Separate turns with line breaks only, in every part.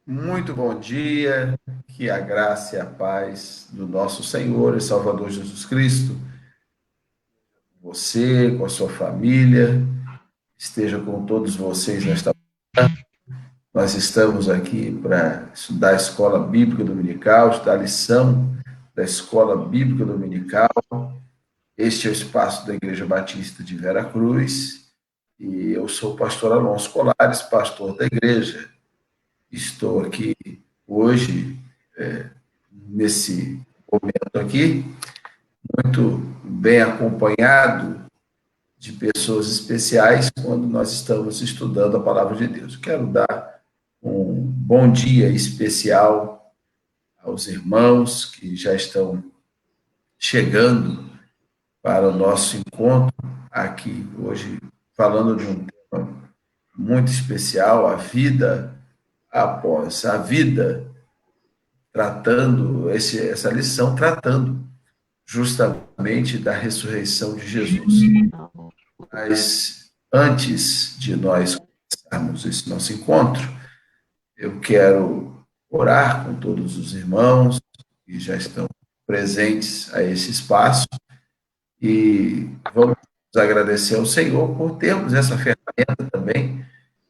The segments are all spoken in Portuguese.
Muito bom dia, que a graça e a paz do nosso Senhor e Salvador Jesus Cristo, você, com a sua família, esteja com todos vocês nesta. Nós estamos aqui para estudar a Escola Bíblica Dominical, estudar a lição da Escola Bíblica Dominical. Este é o espaço da Igreja Batista de Vera Cruz e eu sou o pastor Alonso Colares, pastor da igreja. Estou aqui hoje, nesse momento aqui, muito bem acompanhado de pessoas especiais quando nós estamos estudando a palavra de Deus. Quero dar um bom dia especial aos irmãos que já estão chegando para o nosso encontro aqui hoje, falando de um tema muito especial, a vida após a vida, tratando essa lição, tratando justamente da ressurreição de Jesus. Mas antes de nós começarmos esse nosso encontro, eu quero orar com todos os irmãos que já estão presentes a esse espaço e vamos agradecer ao Senhor por termos essa ferramenta também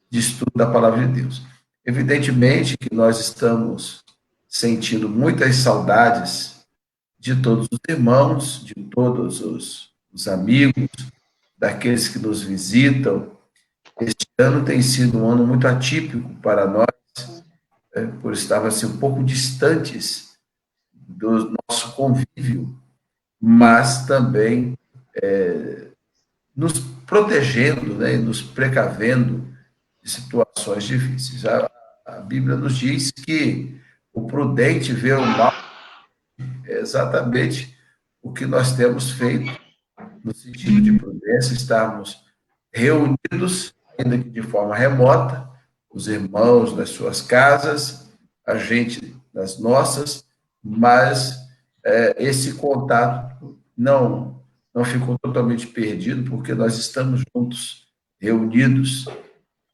de estudo da palavra de Deus. Evidentemente que nós estamos sentindo muitas saudades de todos os irmãos, de todos os amigos, daqueles que nos visitam. Este ano tem sido um ano muito atípico para nós, por estarmos assim, um pouco distantes do nosso convívio, mas também nos protegendo, né, e nos precavendo de situações difíceis. A Bíblia nos diz que o prudente vê o mal, é exatamente o que nós temos feito, no sentido de prudência, estarmos reunidos, ainda que de forma remota, os irmãos nas suas casas, a gente nas nossas, mas esse contato não ficou totalmente perdido, porque nós estamos juntos, reunidos,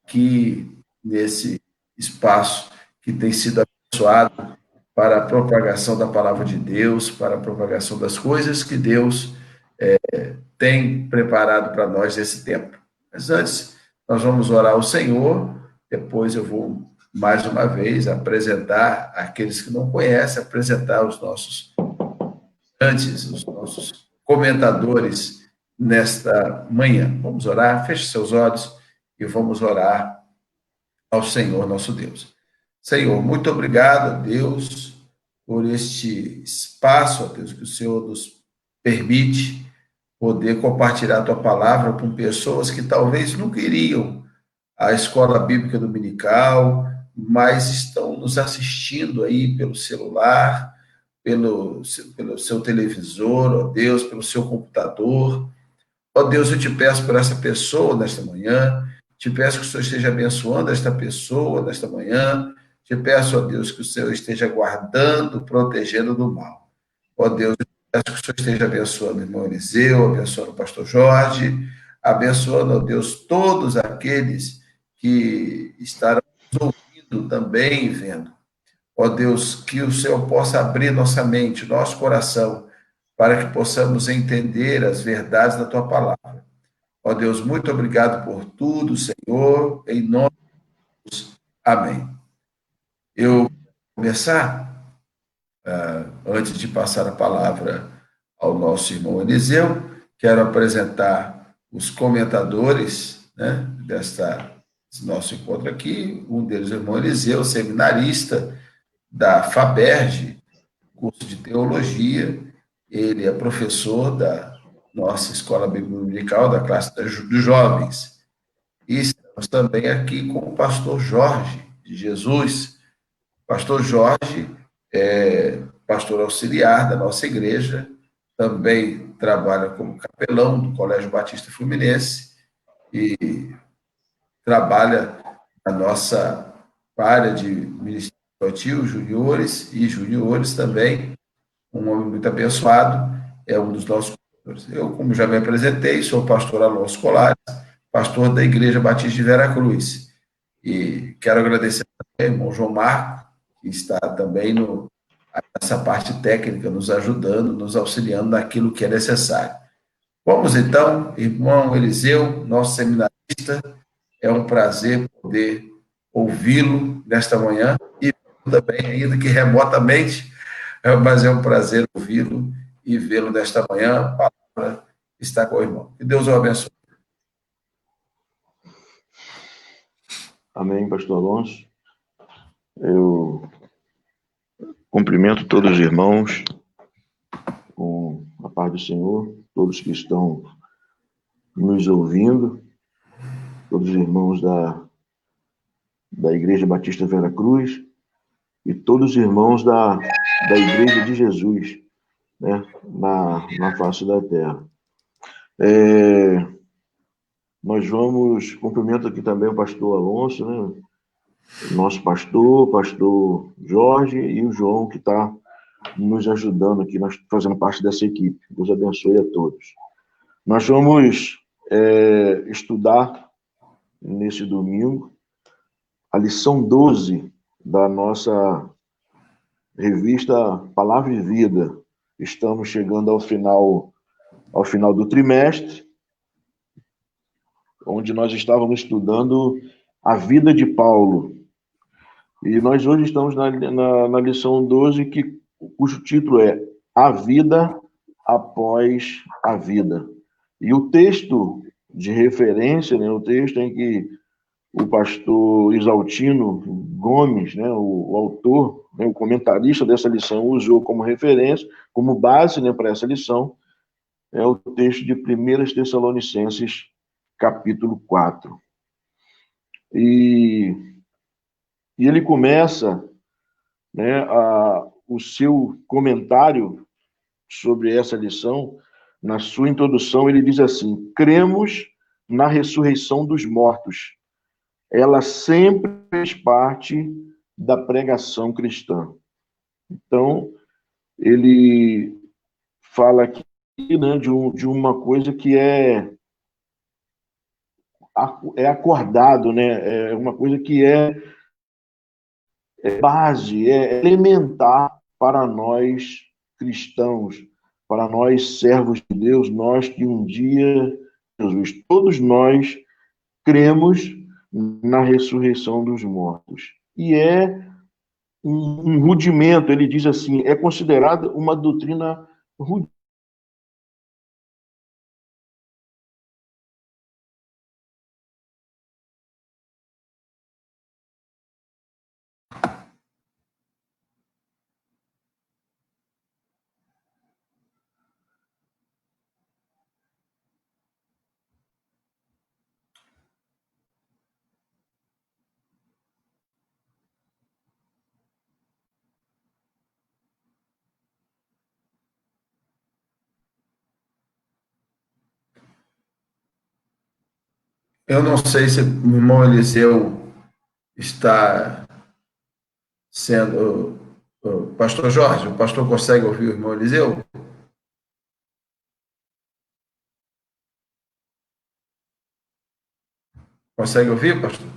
que nesse espaço que tem sido abençoado para a propagação da palavra de Deus, para a propagação das coisas que Deus tem preparado para nós nesse tempo. Mas antes, nós vamos orar ao Senhor, depois eu vou, mais uma vez, apresentar aqueles que não conhecem, apresentar os nossos comentadores nesta manhã. Vamos orar, feche seus olhos e vamos orar ao Senhor nosso Deus. Senhor, muito obrigado, Deus, por este espaço, ó Deus, que o Senhor nos permite poder compartilhar a tua palavra com pessoas que talvez não queriam a escola bíblica dominical, mas estão nos assistindo aí pelo celular, pelo seu televisor, ó Deus, pelo seu computador. Ó Deus, eu te peço por essa pessoa nesta manhã, te peço que o Senhor esteja abençoando esta pessoa nesta manhã, te peço, ó Deus, que o Senhor esteja guardando, protegendo do mal. Ó Deus, eu peço que o Senhor esteja abençoando o irmão Eliseu, abençoando o pastor Jorge, abençoando, ó Deus, todos aqueles que estarão nos ouvindo também e vendo. Ó Deus, que o Senhor possa abrir nossa mente, nosso coração, para que possamos entender as verdades da tua palavra. Ó Deus, muito obrigado por tudo, Senhor, em nome de Jesus. Amém. Eu vou começar, antes de passar a palavra ao nosso irmão Eliseu, quero apresentar os comentadores, né, desse nosso encontro aqui. Um deles é o irmão Eliseu, seminarista da FABERJ, curso de teologia. Ele é professor da nossa escola bíblica dominical, da classe dos jovens. E estamos também aqui com o pastor Jorge de Jesus. Pastor Jorge é pastor auxiliar da nossa igreja, também trabalha como capelão do Colégio Batista Fluminense e trabalha na nossa área de ministério infantil, juniores também. Um homem muito abençoado, é um dos nossos pastores. Eu, como já me apresentei, sou o pastor Alonso Colares, pastor da Igreja Batista de Vera Cruz. E quero agradecer também ao irmão João Marco, que está também nessa parte técnica, nos ajudando, nos auxiliando naquilo que é necessário. Vamos então, irmão Eliseu, nosso seminarista, é um prazer poder ouvi-lo nesta manhã e também, ainda que remotamente, mas é um prazer ouvi-lo e vê-lo nesta manhã. A palavra está com o irmão. Que Deus o abençoe.
Amém, pastor Alonso. Eu cumprimento todos os irmãos com a paz do Senhor, todos que estão nos ouvindo, todos os irmãos da Igreja Batista Vera Cruz e todos os irmãos da Igreja de Jesus, né, na face da terra. Nós vamos, cumprimento aqui também o pastor Alonso, né, nosso pastor Jorge e o João, que está nos ajudando aqui, nós fazendo parte dessa equipe. Deus abençoe a todos. Nós vamos estudar nesse domingo a lição 12 da nossa revista Palavra e Vida. Estamos chegando ao final do trimestre, onde nós estávamos estudando a vida de Paulo. E nós hoje estamos na lição 12, cujo título é A Vida Após a Vida. E o texto de referência, né, o texto em que o pastor Isaltino Gomes, né, o autor, né, o comentarista dessa lição, usou como referência, como base, né, para essa lição, é o texto de 1 Tessalonicenses, capítulo 4. E ele começa, né, o seu comentário sobre essa lição. Na sua introdução, ele diz assim: cremos na ressurreição dos mortos. Ela sempre fez parte da pregação cristã. Então, ele fala aqui, né, de uma coisa que é acordado, né, é uma coisa que é base, é elementar para nós cristãos, para nós servos de Deus, nós que um dia, Jesus, todos nós cremos na ressurreição dos mortos. E é um rudimento, ele diz assim, é considerada uma doutrina rudimentar.
Eu não sei se o irmão Eliseu está sendo. Pastor Jorge, o pastor consegue ouvir o irmão Eliseu? Consegue ouvir, pastor?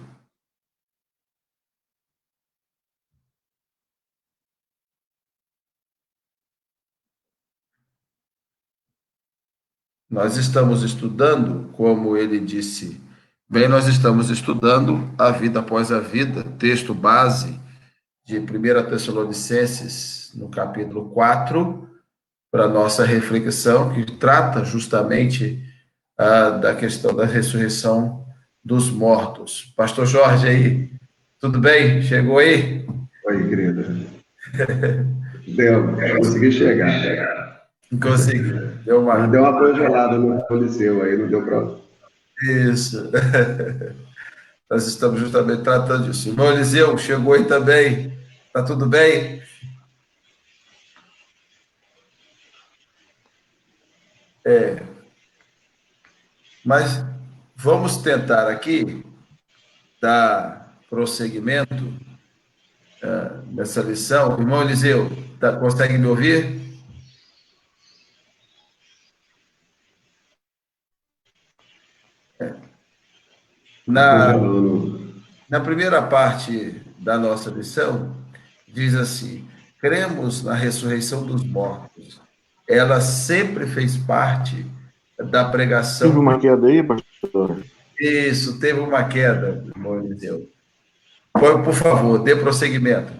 Nós estamos estudando, como ele disse, bem, nós estamos estudando a vida após a vida, texto base de 1 Tessalonicenses, no capítulo 4, para nossa reflexão, que trata justamente da questão da ressurreição dos mortos. Pastor Jorge aí, tudo bem? Chegou aí?
Oi, querida. Consegui chegar.
Consegui. Deu
Mas
uma.
deu uma congelada no Coliseu aí, não deu para.
Isso. Nós estamos justamente tratando disso. Irmão Eliseu, chegou aí também. Tá tudo bem? Mas vamos tentar aqui dar prosseguimento nessa lição. Irmão Eliseu, consegue me ouvir?
Tá
Na,
congelando.
Na primeira parte da nossa lição, diz assim: cremos na ressurreição dos mortos. Ela sempre fez parte da
Teve
pregação.
uma queda aí, pastor?
Isso, teve uma queda, irmão Eliseu. Por favor, dê prosseguimento.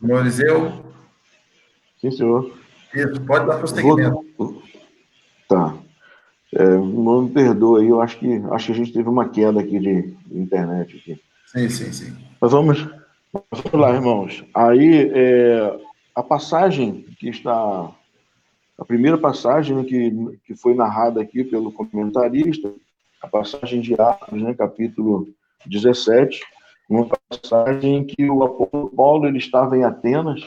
Irmão Eliseu,
Sim, senhor.
isso, pode dar prosseguimento.
Vou... Tá. Não me perdoa aí, eu acho que a gente teve uma queda aqui de internet aqui.
Sim, sim, sim.
Mas vamos lá, irmãos. Aí, a passagem que está... A primeira passagem, né, que foi narrada aqui pelo comentarista, a passagem de Atos, né, capítulo 17, uma passagem que o apóstolo Paulo ele estava em Atenas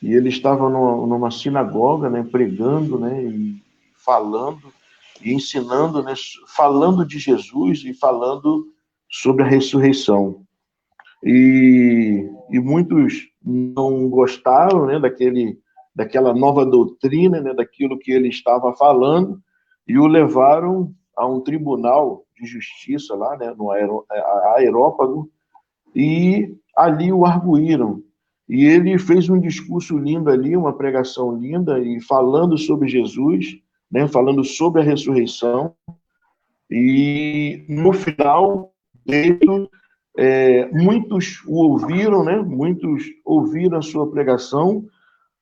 e ele estava numa sinagoga, né, pregando, né, e falando e ensinando, né, falando de Jesus e falando sobre a ressurreição. E muitos não gostaram, né, daquela nova doutrina, né, daquilo que ele estava falando, e o levaram a um tribunal de justiça lá, né, no Areópago, e ali o arguíram. E ele fez um discurso lindo ali, uma pregação linda, e falando sobre Jesus, né, falando sobre a ressurreição, e no final dele, muitos o ouviram, né? Muitos ouviram a sua pregação,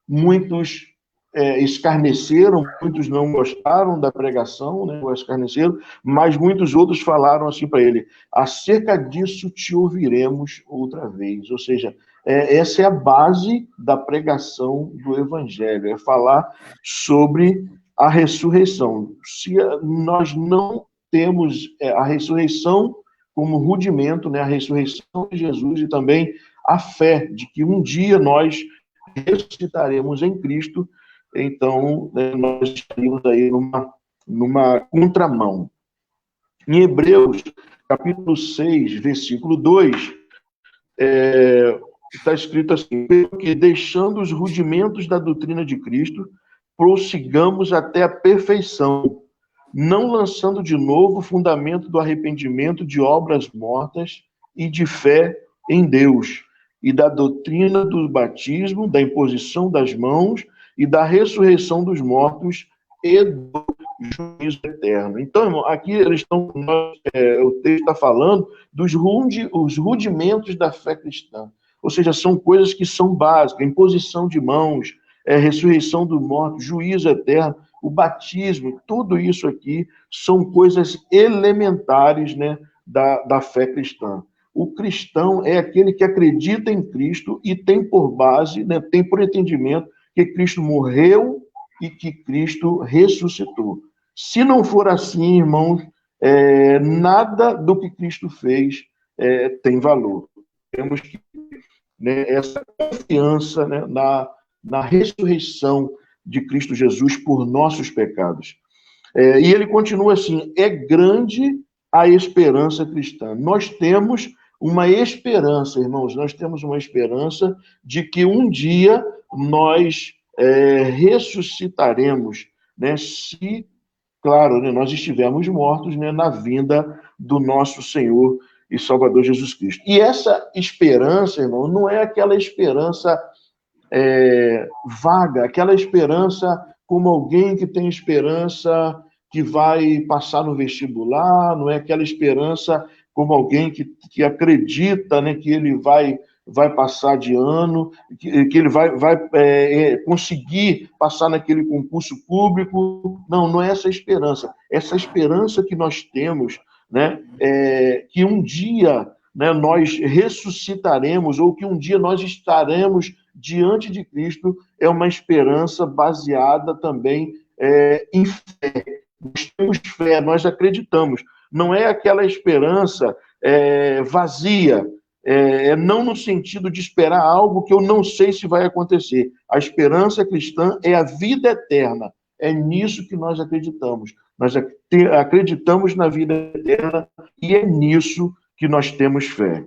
muitos escarneceram, muitos não gostaram da pregação, né? O escarneceram, mas muitos outros falaram assim para ele: acerca disso te ouviremos outra vez. Ou seja, essa é a base da pregação do evangelho, é falar sobre a ressurreição. Se nós não temos a ressurreição como rudimento, né, a ressurreição de Jesus e também a fé de que um dia nós ressuscitaremos em Cristo, então nós estaríamos aí numa contramão. Em Hebreus, capítulo 6, versículo 2, está escrito assim: que deixando os rudimentos da doutrina de Cristo, prossigamos até a perfeição, não lançando de novo o fundamento do arrependimento de obras mortas e de fé em Deus, e da doutrina do batismo, da imposição das mãos e da ressurreição dos mortos e do juízo eterno. Então, irmão, aqui eles estão, o texto está falando dos os rudimentos da fé cristã. Ou seja, são coisas que são básicas: imposição de mãos, ressurreição dos mortos, juízo eterno, o batismo, tudo isso aqui são coisas elementares, né, da fé cristã. O cristão é aquele que acredita em Cristo e tem por base, né, tem por entendimento que Cristo morreu e que Cristo ressuscitou. Se não for assim, irmãos, nada do que Cristo fez tem valor. Temos que, né, essa confiança, né, na ressurreição de Cristo Jesus por nossos pecados. E ele continua assim: é grande a esperança cristã. Nós temos uma esperança, irmãos, nós temos uma esperança de que um dia nós ressuscitaremos, né, se, claro, né, nós estivermos mortos, né, na vinda do nosso Senhor e Salvador Jesus Cristo. E essa esperança, irmão, não é aquela esperança vaga, aquela esperança como alguém que tem esperança que vai passar no vestibular, não é aquela esperança como alguém que acredita, né, que ele vai passar de ano, que ele vai conseguir passar naquele concurso público. Não, não é essa esperança. Essa esperança que nós temos, né, que um dia, né, nós ressuscitaremos, ou que um dia nós estaremos diante de Cristo, é uma esperança baseada também em fé. Nós temos fé, nós acreditamos. Não é aquela esperança vazia, não no sentido de esperar algo que eu não sei se vai acontecer. A esperança cristã é a vida eterna. É nisso que nós acreditamos. Nós acreditamos na vida eterna e é nisso que nós temos fé.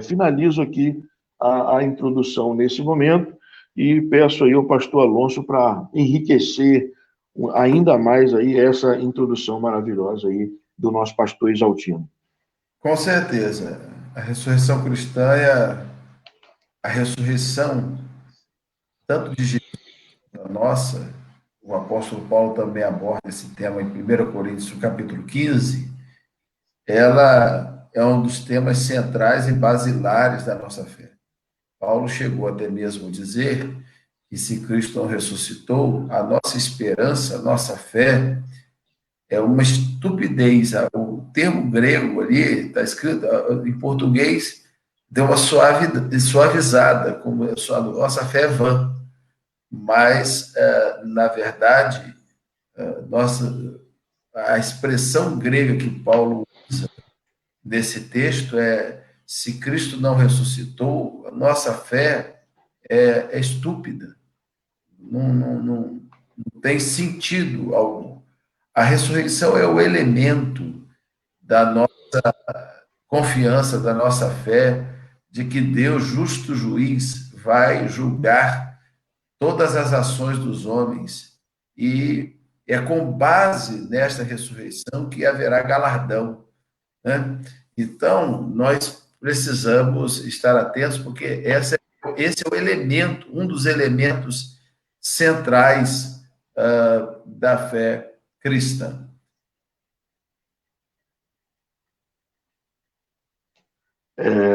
Finalizo aqui a introdução nesse momento e peço aí ao pastor Alonso para enriquecer ainda mais aí essa introdução maravilhosa aí do nosso pastor Exaltino.
Com certeza. A ressurreição cristã é a ressurreição tanto de Jesus, a nossa. O apóstolo Paulo também aborda esse tema em 1 Coríntios, capítulo 15. Ela é um dos temas centrais e basilares da nossa fé. Paulo chegou até mesmo a dizer que se Cristo não ressuscitou, a nossa esperança, a nossa fé é uma estupidez. O termo grego ali está escrito em português, deu uma suavizada, como a nossa fé é vã. Mas, na verdade, a expressão grega que Paulo usa nesse texto é: se Cristo não ressuscitou, a nossa fé é estúpida, não tem sentido algum. A ressurreição é o elemento da nossa confiança, da nossa fé, de que Deus, justo juiz, vai julgar todas as ações dos homens, e é com base nesta ressurreição que haverá galardão, né? Então, nós precisamos estar atentos, porque esse é o elemento, um dos elementos centrais da fé cristã.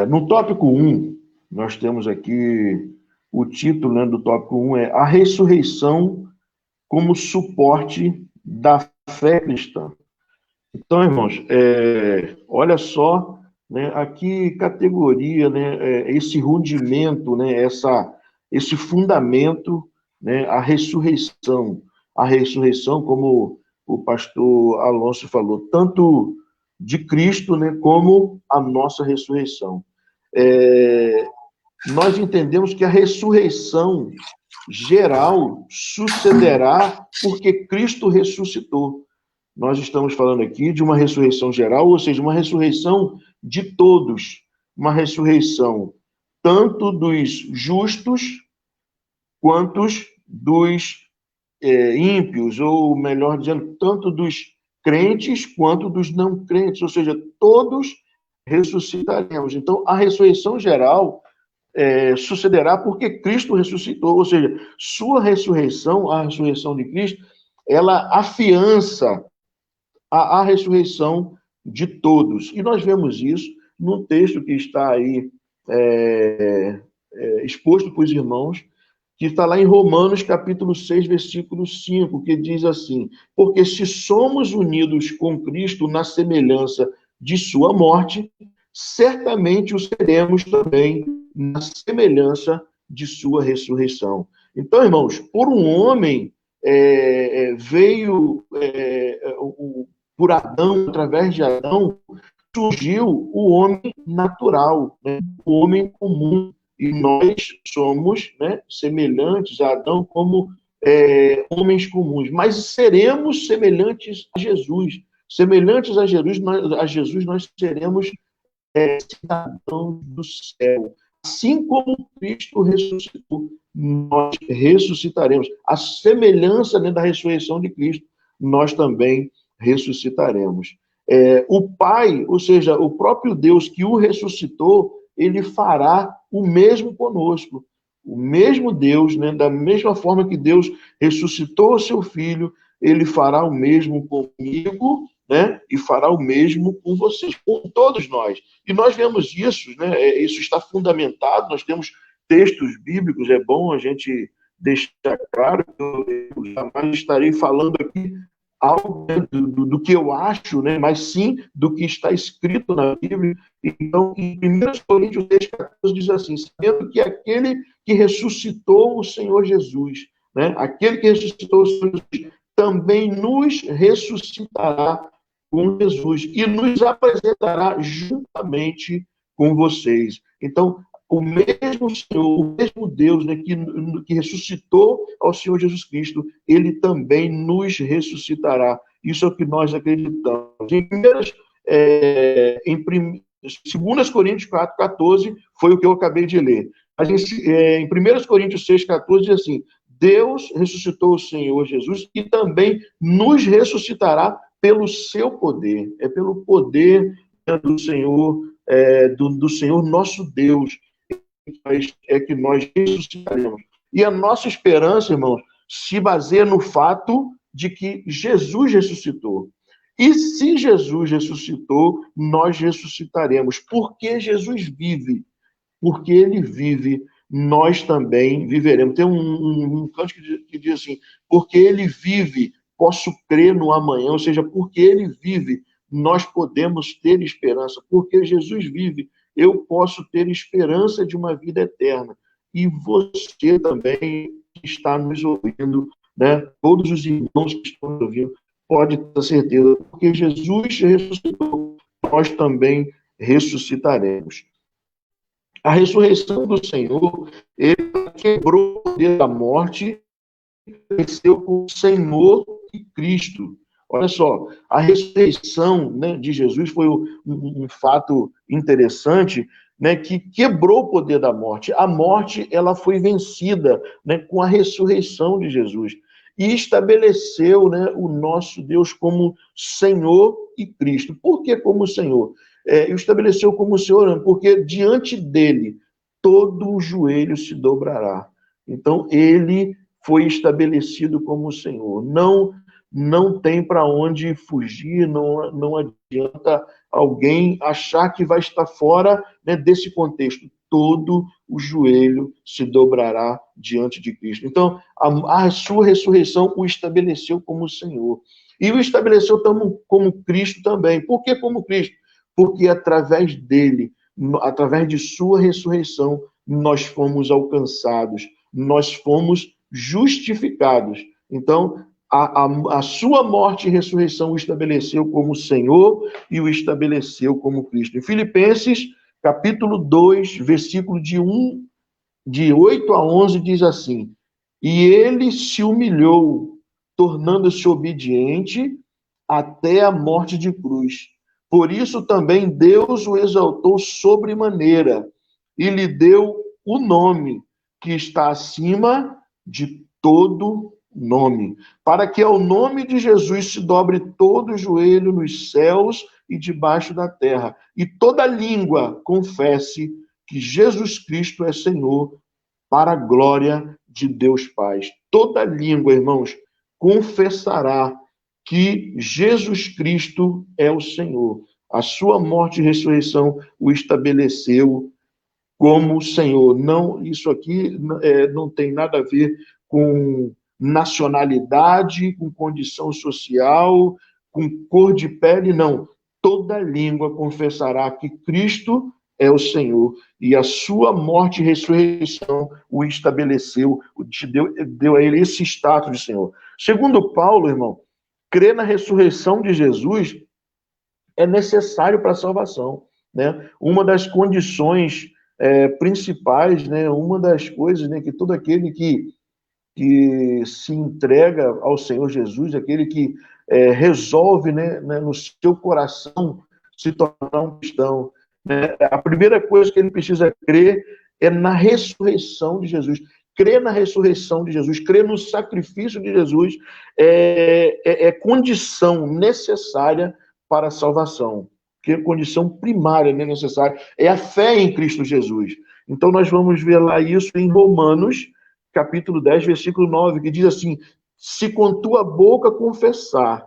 No tópico 1, nós temos aqui o título, né, do tópico 1 é A Ressurreição como Suporte da Fé Cristã. Então, irmãos, olha só, né, aqui categoria, né, esse rudimento, né, esse fundamento, né, a ressurreição, como o pastor Alonso falou, tanto de Cristo, né, como a nossa ressurreição. Nós entendemos que a ressurreição geral sucederá porque Cristo ressuscitou. Nós estamos falando aqui de uma ressurreição geral, ou seja, uma ressurreição de todos, uma ressurreição tanto dos justos quanto dos ímpios, ou melhor dizendo, tanto dos crentes quanto dos não crentes, ou seja, todos ressuscitaremos. Então, a ressurreição geral sucederá porque Cristo ressuscitou, ou seja, sua ressurreição, a ressurreição de Cristo, ela afiança a ressurreição de todos. E nós vemos isso num texto que está aí exposto para os irmãos, que está lá em Romanos, capítulo 6, versículo 5, que diz assim: porque se somos unidos com Cristo na semelhança de sua morte, certamente o seremos também na semelhança de sua ressurreição. Então, irmãos, por um homem veio por Adão, através de Adão, surgiu o homem natural, né? O homem comum. E nós somos, né, semelhantes a Adão como homens comuns. Mas seremos semelhantes a Jesus. Semelhantes a Jesus, nós seremos cidadãos do céu. Assim como Cristo ressuscitou, nós ressuscitaremos. A semelhança, né, da ressurreição de Cristo, nós também ressuscitaremos. O Pai, ou seja, o próprio Deus que o ressuscitou, ele fará o mesmo conosco. O mesmo Deus, né, da mesma forma que Deus ressuscitou o seu Filho, ele fará o mesmo comigo, né, e fará o mesmo com vocês, com todos nós. E nós vemos isso, né, isso está fundamentado, nós temos textos bíblicos, é bom a gente deixar claro que eu jamais estarei falando aqui algo, né, do que eu acho, né, mas sim do que está escrito na Bíblia. Então, em 1 Coríntios 10,14 diz assim: sabendo que aquele que ressuscitou o Senhor Jesus, né, aquele que ressuscitou o Senhor Jesus, também nos ressuscitará com Jesus e nos apresentará juntamente com vocês. Então, o mesmo Senhor, o mesmo Deus, né, que ressuscitou ao Senhor Jesus Cristo, ele também nos ressuscitará. Isso é o que nós acreditamos. 2 Coríntios 4,14 foi o que eu acabei de ler. Em 1 Coríntios 6,14 diz assim: Deus ressuscitou o Senhor Jesus e também nos ressuscitará pelo seu poder. É pelo poder do Senhor, do Senhor nosso Deus, é que nós ressuscitaremos. E a nossa esperança, irmãos, se baseia no fato de que Jesus ressuscitou. E se Jesus ressuscitou, nós ressuscitaremos. Porque Jesus vive. Porque ele vive, nós também viveremos. Tem um cântico que diz assim: porque ele vive, posso crer no amanhã. Ou seja, porque ele vive, nós podemos ter esperança. Porque Jesus vive, eu posso ter esperança de uma vida eterna. E você também que está nos ouvindo, né? Todos os irmãos que estão nos ouvindo, pode ter certeza, porque Jesus ressuscitou, nós também ressuscitaremos. A ressurreição do Senhor, ele quebrou o poder da morte, venceu com o Senhor e Cristo. Olha só, a ressurreição, né, de Jesus foi um fato interessante, né, que quebrou o poder da morte. A morte, ela foi vencida, né, com a ressurreição de Jesus. E estabeleceu, né, o nosso Deus como Senhor e Cristo. Por que como Senhor? Estabeleceu como Senhor, porque diante dele todo o joelho se dobrará. Então, ele foi estabelecido como Senhor. Não tem para onde fugir, não adianta alguém achar que vai estar fora, né, desse contexto. Todo o joelho se dobrará diante de Cristo. Então, a sua ressurreição o estabeleceu como Senhor. E o estabeleceu como Cristo também. Por que como Cristo? Porque através dele, através de sua ressurreição, nós fomos alcançados, nós fomos justificados. Então, a sua morte e ressurreição o estabeleceu como Senhor e o estabeleceu como Cristo. Em Filipenses, capítulo 2, versículo de 8 a 11, diz assim: E ele se humilhou, tornando-se obediente até a morte de cruz. Por isso também Deus o exaltou sobremaneira e lhe deu o nome que está acima de todo nome, para que ao nome de Jesus se dobre todo o joelho nos céus e debaixo da terra, e toda língua confesse que Jesus Cristo é Senhor, para a glória de Deus Pai. Toda língua, irmãos, confessará que Jesus Cristo é o Senhor. A sua morte e ressurreição o estabeleceu como Senhor. Não, isso aqui não tem nada a ver com nacionalidade, com condição social, com cor de pele, não. Toda língua confessará que Cristo é o Senhor, e a sua morte e ressurreição o estabeleceu, deu a ele esse status de Senhor. Segundo Paulo, irmão, crer na ressurreição de Jesus é necessário para a salvação, né? Uma das condições principais, né? Uma das coisas, né, que todo aquele que se entrega ao Senhor Jesus, aquele que resolve, né, no seu coração se tornar um cristão, né? A primeira coisa que ele precisa crer é na ressurreição de Jesus. Crer na ressurreição de Jesus, crer no sacrifício de Jesus é condição necessária para a salvação, que é condição primária, né, necessária. É a fé em Cristo Jesus. Então nós vamos ver lá isso em Romanos, capítulo 10, versículo 9, que diz assim: se com tua boca confessar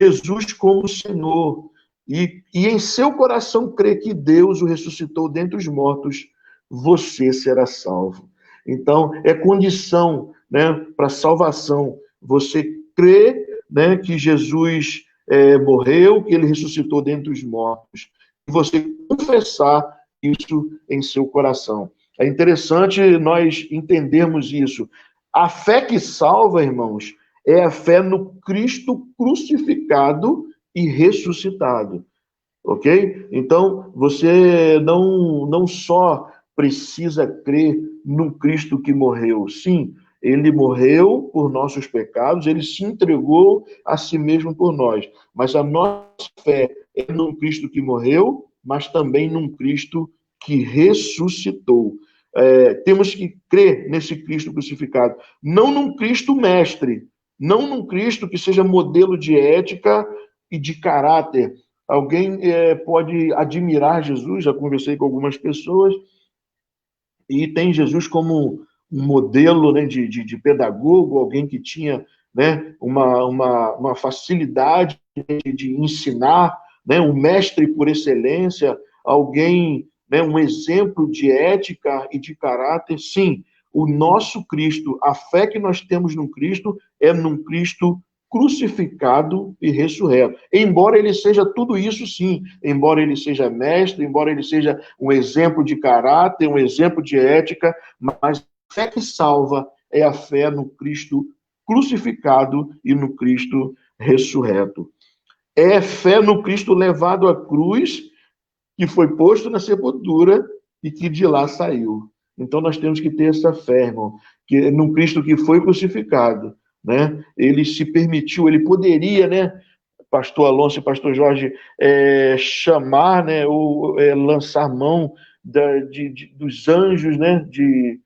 Jesus como Senhor, e em seu coração crer que Deus o ressuscitou dentre os mortos, você será salvo. Então, é condição, né, para salvação. Você crê, né, que Jesus morreu, que ele ressuscitou dentre os mortos. E você confessar isso em seu coração. É interessante nós entendermos isso. A fé que salva, irmãos, é a fé no Cristo crucificado e ressuscitado. Ok? Então, você não só precisa crer no Cristo que morreu. Sim, ele morreu por nossos pecados, ele se entregou a si mesmo por nós. Mas a nossa fé é no Cristo que morreu mas também num Cristo que ressuscitou. Temos que crer nesse Cristo crucificado, não num Cristo mestre, não num Cristo que seja modelo de ética e de caráter. Alguém pode admirar Jesus, já conversei com algumas pessoas, e tem Jesus como um modelo, né, de pedagogo, alguém que tinha, né, uma facilidade de ensinar, né, um mestre por excelência, alguém, né, um exemplo de ética e de caráter. Sim, o nosso Cristo, a fé que nós temos no Cristo é num Cristo crucificado e ressurreto. Embora ele seja tudo isso, sim, embora ele seja mestre, embora ele seja um exemplo de caráter, um exemplo de ética, mas a fé que salva é a fé no Cristo crucificado e no Cristo ressurreto. É fé no Cristo levado à cruz, que foi posto na sepultura e que de lá saiu. Então nós temos que ter essa fé, irmão, que no Cristo que foi crucificado, né? Ele se permitiu, ele poderia, né, pastor Alonso e pastor Jorge, chamar, né, ou lançar mão dos anjos, né, de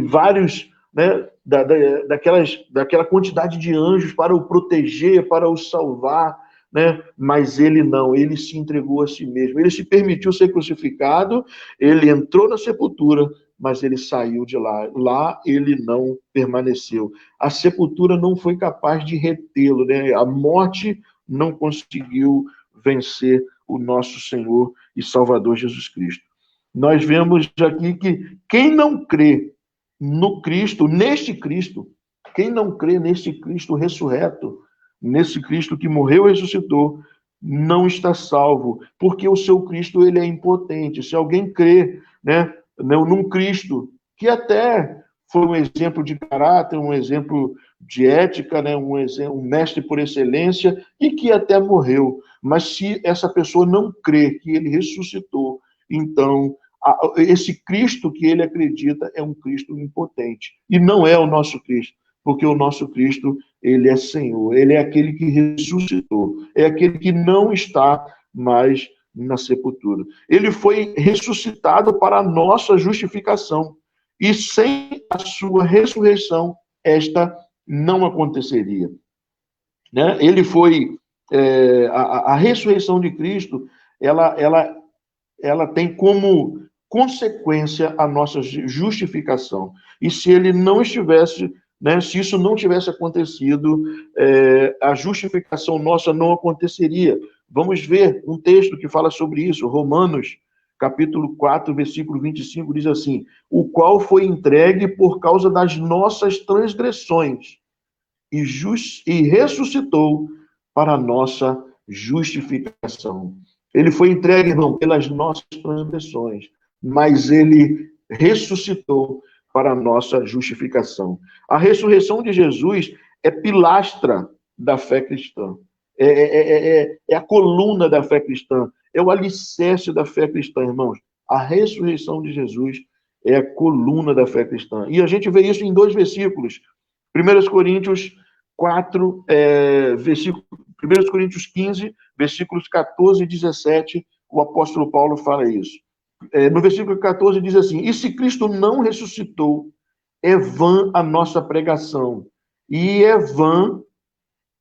vários, né, daquela quantidade de anjos para o proteger, para o salvar, né? Mas ele não, ele se entregou a si mesmo, ele se permitiu ser crucificado, ele entrou na sepultura, mas ele saiu de lá. Lá ele não permaneceu. A sepultura não foi capaz de retê-lo, né? A morte não conseguiu vencer o nosso Senhor e Salvador Jesus Cristo. Nós vemos aqui que quem não crê no Cristo, neste Cristo, quem não crê neste Cristo ressurreto, nesse Cristo que morreu e ressuscitou, não está salvo, porque o seu Cristo ele é impotente. Se alguém crê, né, num Cristo que até foi um exemplo de caráter, um exemplo de ética, né, um mestre por excelência, e que até morreu, mas se essa pessoa não crê que ele ressuscitou, então esse Cristo que ele acredita é um Cristo impotente, e não é o nosso Cristo, porque o nosso Cristo, ele é Senhor, ele é aquele que ressuscitou, é aquele que não está mais na sepultura. Ele foi ressuscitado para a nossa justificação, e sem a sua ressurreição, esta não aconteceria. Né? Ele foi, a ressurreição de Cristo, ela tem como consequência a nossa justificação. E se ele não estivesse, né, se isso não tivesse acontecido, a justificação nossa não aconteceria. Vamos ver um texto que fala sobre isso, Romanos, capítulo 4, versículo 25, diz assim: o qual foi entregue por causa das nossas transgressões e ressuscitou para a nossa justificação. Ele foi entregue, irmão, pelas nossas transgressões, mas ele ressuscitou para a nossa justificação. A ressurreição de Jesus é pilastra da fé cristã. É a coluna da fé cristã. É o alicerce da fé cristã, irmãos. A ressurreição de Jesus é a coluna da fé cristã. E a gente vê isso em 2 versículos. 1 Coríntios 4, versículo, 1 Coríntios 15, versículos 14 e 17, o apóstolo Paulo fala isso. No versículo 14 diz assim: e se Cristo não ressuscitou, é vã a nossa pregação, e é vã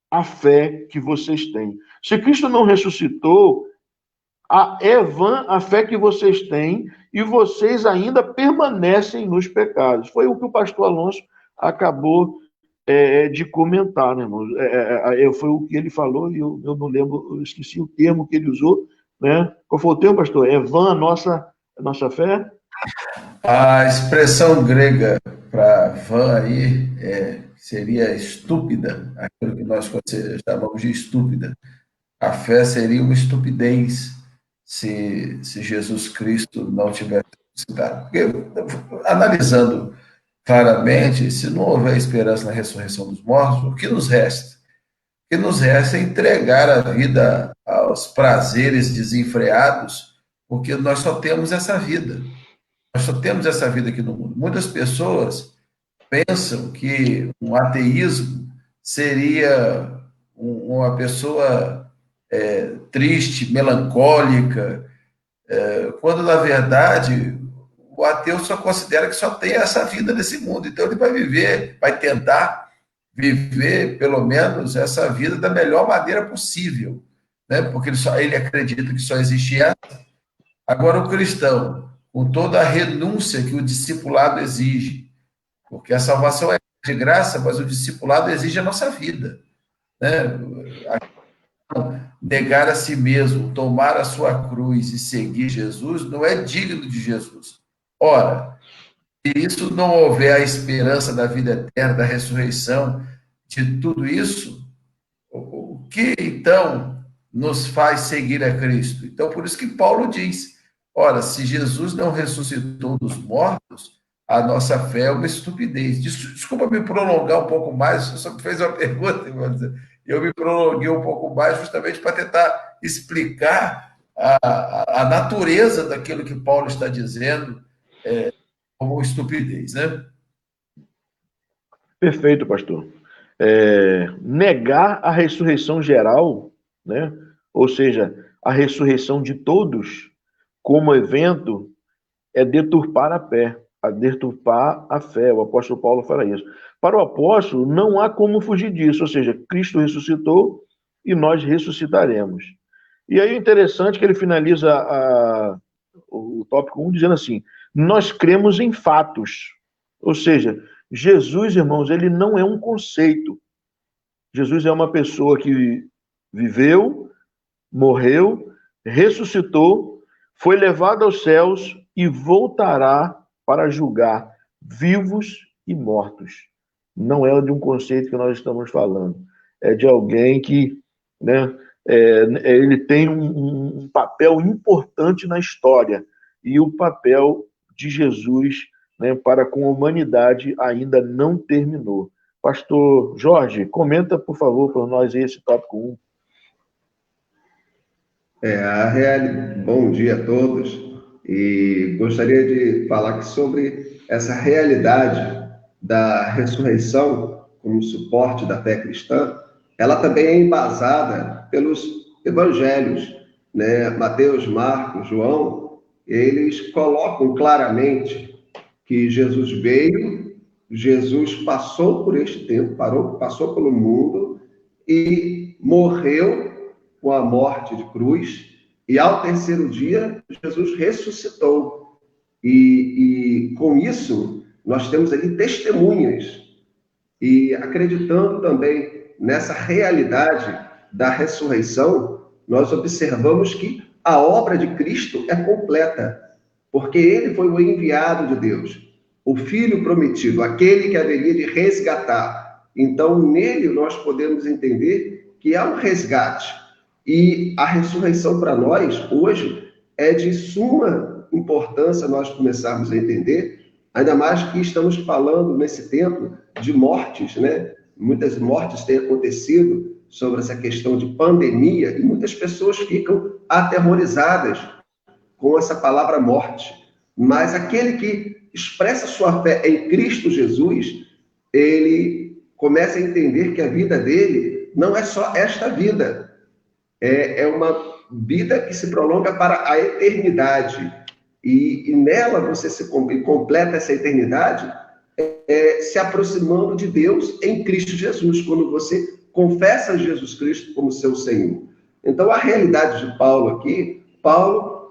a fé que vocês têm. Se Cristo não ressuscitou, é vã a fé que vocês têm, e vocês ainda permanecem nos pecados. Foi o que o pastor Alonso acabou de comentar, né, irmão? Foi o que ele falou, e eu não lembro, eu esqueci o termo que ele usou, né? Qual foi o termo, pastor? É vã a nossa fé?
A expressão grega para vã aí seria estúpida, aquilo que nós chamamos de estúpida. A fé seria uma estupidez se Jesus Cristo não tivesse ressuscitado. Porque, analisando claramente, se não houver esperança na ressurreição dos mortos, o que nos resta? O que nos resta é entregar a vida aos prazeres desenfreados, porque nós só temos essa vida. Nós só temos essa vida aqui no mundo. Muitas pessoas pensam que um ateísmo seria uma pessoa triste, melancólica, quando, na verdade, o ateu só considera que só tem essa vida nesse mundo. Então, ele vai viver, vai tentar viver, pelo menos, essa vida da melhor maneira possível, né? Porque ele acredita que só existe essa. Agora, o cristão, com toda a renúncia que o discipulado exige, porque a salvação é de graça, mas o discipulado exige a nossa vida, né? Negar a si mesmo, tomar a sua cruz e seguir Jesus não é digno de Jesus. Ora, se isso não houver a esperança da vida eterna, da ressurreição, de tudo isso, o que então nos faz seguir a Cristo? Então, por isso que Paulo diz: ora, se Jesus não ressuscitou dos mortos, a nossa fé é uma estupidez. Desculpa me prolongar um pouco mais, você só me fez uma pergunta, eu me prolonguei um pouco mais justamente para tentar explicar a natureza daquilo que Paulo está dizendo como estupidez, né?
Perfeito, pastor. Negar a ressurreição geral, né? Ou seja, a ressurreição de todos, como evento, é deturpar a fé. O apóstolo Paulo fala isso. Para o apóstolo, não há como fugir disso, ou seja, Cristo ressuscitou e nós ressuscitaremos. E aí é interessante que ele finaliza o tópico 1 dizendo assim: nós cremos em fatos. Ou seja, Jesus, irmãos, ele não é um conceito. Jesus é uma pessoa que viveu, morreu, ressuscitou, foi levado aos céus e voltará para julgar vivos e mortos. Não é de um conceito que nós estamos falando. É de alguém que, né, ele tem um papel importante na história. E o papel de Jesus, né, para com a humanidade ainda não terminou. Pastor Jorge, comenta, por favor, para nós esse tópico 1.
Bom dia a todos. E gostaria de falar aqui sobre essa realidade da ressurreição como suporte da fé cristã. Ela também é embasada pelos evangelhos, né? Mateus, Marcos, João, eles colocam claramente que Jesus veio, Jesus passou por este tempo, passou pelo mundo e morreu com a morte de cruz, e ao terceiro dia, Jesus ressuscitou. E com isso, nós temos ali testemunhas. E acreditando também nessa realidade da ressurreição, nós observamos que a obra de Cristo é completa, porque ele foi o enviado de Deus, o Filho prometido, aquele que haveria de resgatar. Então, nele nós podemos entender que há um resgate. E a ressurreição para nós, hoje, é de suma importância nós começarmos a entender, ainda mais que estamos falando nesse tempo de mortes, né? Muitas mortes têm acontecido sobre essa questão de pandemia e muitas pessoas ficam aterrorizadas com essa palavra morte. Mas aquele que expressa sua fé em Cristo Jesus, ele começa a entender que a vida dele não é só esta vida, é uma vida que se prolonga para a eternidade. E nela você completa essa eternidade se aproximando de Deus em Cristo Jesus, quando você confessa Jesus Cristo como seu Senhor. Então, a realidade de Paulo aqui,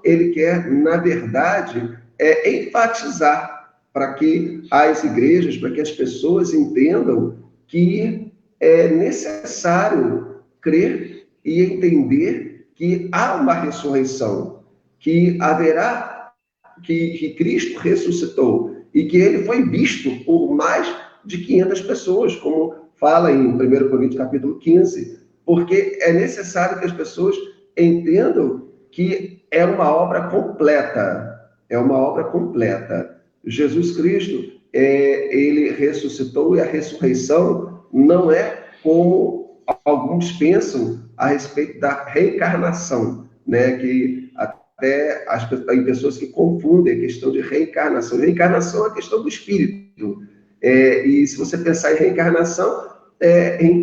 ele quer, na verdade, enfatizar para que as igrejas, para que as pessoas entendam que é necessário crer e entender que há uma ressurreição, que haverá, que Cristo ressuscitou e que ele foi visto por mais de 500 pessoas, como fala em 1 Coríntios capítulo 15, porque é necessário que as pessoas entendam que é uma obra completa, Jesus Cristo, ele ressuscitou, e a ressurreição não é como alguns pensam a respeito da reencarnação, né? Que até tem pessoas que confundem a questão de reencarnação. Reencarnação é a questão do espírito. E se você pensar em reencarnação,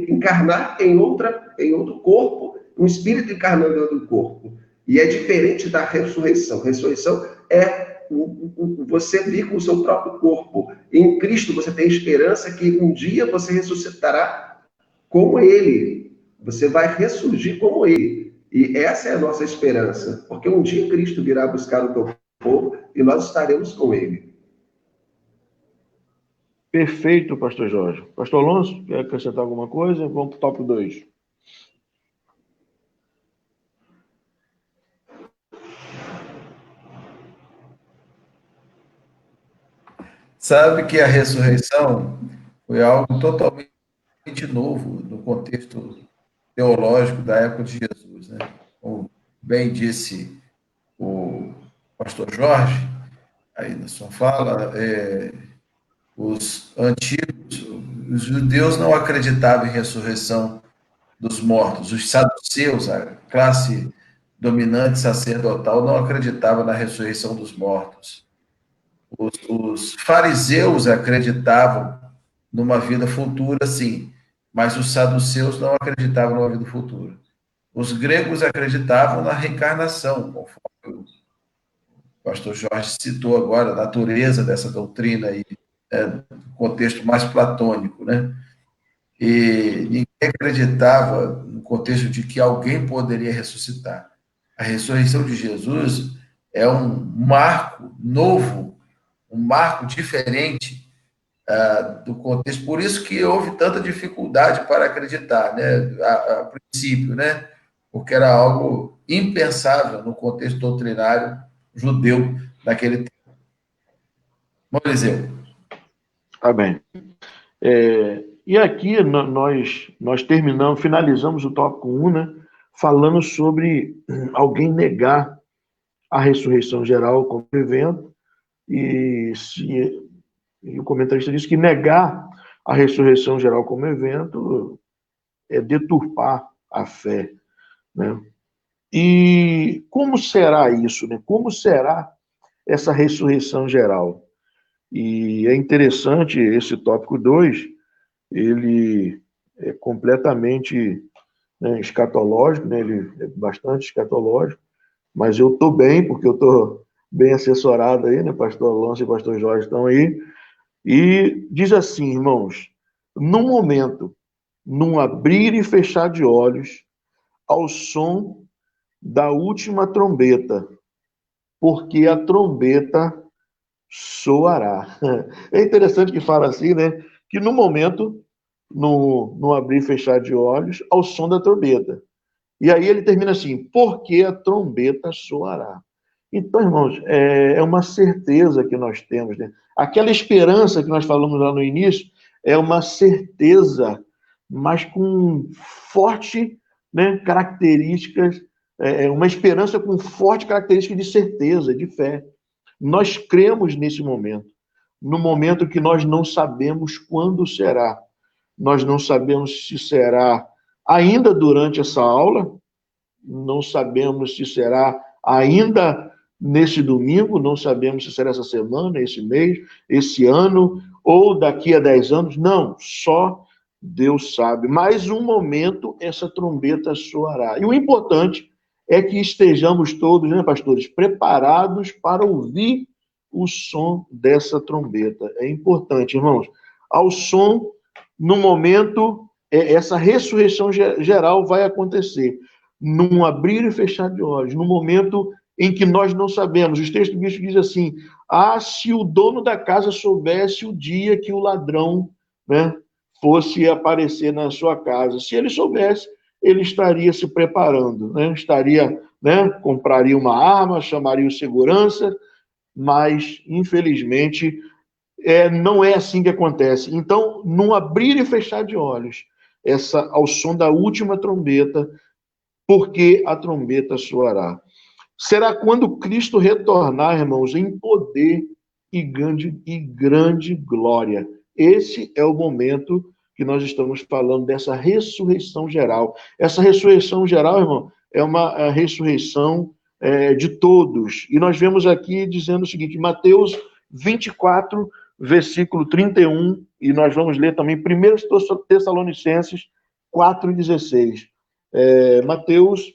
encarnar em outro corpo um espírito encarnando em outro corpo. E é diferente da ressurreição. Ressurreição é você vir com o seu próprio corpo. Em Cristo você tem esperança que um dia você ressuscitará como Ele. Você vai ressurgir como Ele. E essa é a nossa esperança. Porque um dia Cristo virá buscar o teu povo e nós estaremos com Ele.
Perfeito, pastor Jorge. Pastor Alonso, quer acrescentar alguma coisa? Vamos para o tópico 2.
Sabe que a ressurreição foi algo totalmente novo no contexto teológico da época de Jesus, né? Como bem disse o pastor Jorge, aí na sua fala, os antigos, os judeus não acreditavam em ressurreição dos mortos. Os saduceus, a classe dominante sacerdotal, não acreditava na ressurreição dos mortos. Os fariseus acreditavam numa vida futura, sim, mas os saduceus não acreditavam numa vida futura. Os gregos acreditavam na reencarnação, conforme o pastor Jorge citou agora, a natureza dessa doutrina aí, no contexto mais platônico, né? E ninguém acreditava no contexto de que alguém poderia ressuscitar. A ressurreição de Jesus é um marco novo, um marco diferente do contexto. Por isso que houve tanta dificuldade para acreditar, né, a princípio, né, porque era algo impensável no contexto doutrinário judeu naquele tempo. Moisés.
Tá bem. E aqui nós terminamos, finalizamos o tópico 1, né, falando sobre alguém negar a ressurreição geral como evento, e o comentarista disse que negar a ressurreição geral como evento é deturpar a fé, né? E como será isso, né? Como será essa ressurreição geral? E é interessante esse tópico 2, ele é completamente, né, escatológico, né? Ele é bastante escatológico, mas eu estou bem, porque eu estou bem assessorado aí, né? Pastor Alonso e pastor Jorge estão aí. E diz assim, irmãos, num momento, num abrir e fechar de olhos, ao som da última trombeta, porque a trombeta soará. É interessante que fala assim, né? Que no momento, no abrir e fechar de olhos, ao som da trombeta. E aí ele termina assim, porque a trombeta soará. Então, irmãos, é uma certeza que nós temos, né? Aquela esperança que nós falamos lá no início é uma certeza, mas com forte, né, características, uma esperança com forte característica de certeza, de fé. Nós cremos nesse momento, no momento que nós não sabemos quando será. Nós não sabemos se será ainda durante essa aula, não sabemos se será ainda nesse domingo, não sabemos se será essa semana, esse mês, esse ano, ou daqui a 10 anos. Não, só Deus sabe. Mas um momento essa trombeta soará. E o importante é que estejamos todos, né, pastores, preparados para ouvir o som dessa trombeta. É importante, irmãos. Ao som, no momento, essa ressurreição geral vai acontecer. Num abrir e fechar de olhos, no momento em que nós não sabemos. Os textos bíblicos dizem assim, se o dono da casa soubesse o dia que o ladrão, né, fosse aparecer na sua casa. Se ele soubesse, ele estaria se preparando, né? Compraria uma arma, chamaria o segurança, mas, infelizmente, não é assim que acontece. Então, num abrir e fechar de olhos, ao som da última trombeta, porque a trombeta soará. Será quando Cristo retornar, irmãos, em poder e grande glória. Esse é o momento que nós estamos falando dessa ressurreição geral. Essa ressurreição geral, irmão, é uma ressurreição de todos. E nós vemos aqui dizendo o seguinte, Mateus 24, versículo 31, e nós vamos ler também 1 Tessalonicenses 4:16. Mateus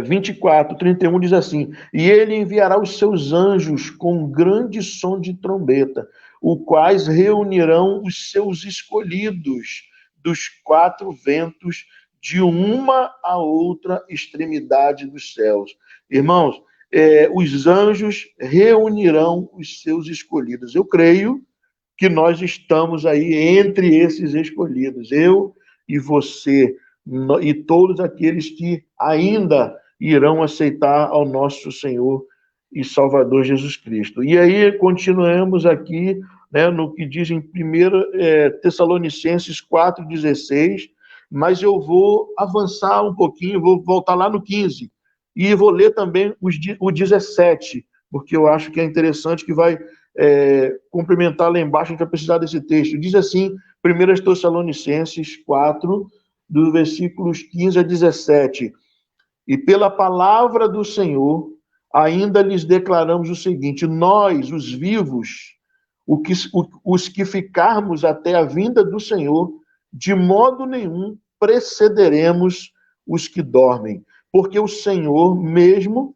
24, 31 diz assim: e ele enviará os seus anjos com grande som de trombeta, os quais reunirão os seus escolhidos dos quatro ventos, de uma a outra extremidade dos céus. Irmãos, os anjos reunirão os seus escolhidos. Eu creio que nós estamos aí entre esses escolhidos, eu e você, e todos aqueles que ainda irão aceitar ao nosso Senhor e Salvador Jesus Cristo. E aí continuamos aqui, né, no que diz em 1 Tessalonicenses 4,16, mas eu vou avançar um pouquinho, vou voltar lá no 15, e vou ler também o 17, porque eu acho que é interessante, que vai complementar lá embaixo. A gente vai precisar desse texto. Diz assim, 1 Tessalonicenses 4, dos versículos 15 a 17: e pela palavra do Senhor ainda lhes declaramos o seguinte: nós, os vivos, os que ficarmos até a vinda do Senhor, de modo nenhum precederemos os que dormem, porque o Senhor mesmo,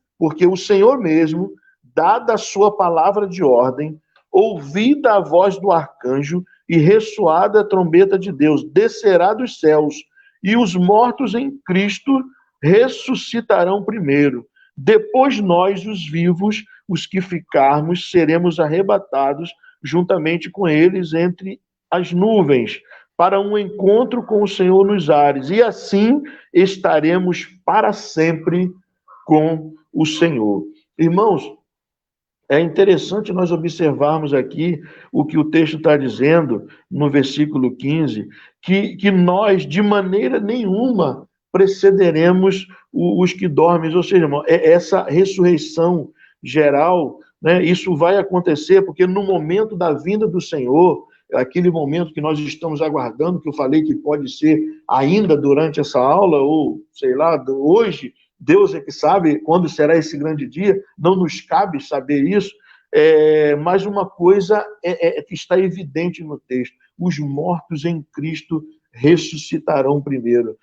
dada a sua palavra de ordem, ouvida a voz do arcanjo e ressoada a trombeta de Deus, descerá dos céus, e os mortos em Cristo ressuscitarão primeiro. Depois nós, os vivos, os que ficarmos, seremos arrebatados juntamente com eles entre as nuvens, para um encontro com o Senhor nos ares, e assim estaremos para sempre com o Senhor. Irmãos, é interessante nós observarmos aqui o que o texto está dizendo no versículo 15, que nós, de maneira nenhuma, precederemos os que dormem. Ou seja, irmão, essa ressurreição geral, né, isso vai acontecer porque no momento da vinda do Senhor, aquele momento que nós estamos aguardando, que eu falei que pode ser ainda durante essa aula, ou sei lá, hoje, Deus é que sabe quando será esse grande dia, não nos cabe saber isso, mas uma coisa que está evidente no texto: os mortos em Cristo ressuscitarão primeiro.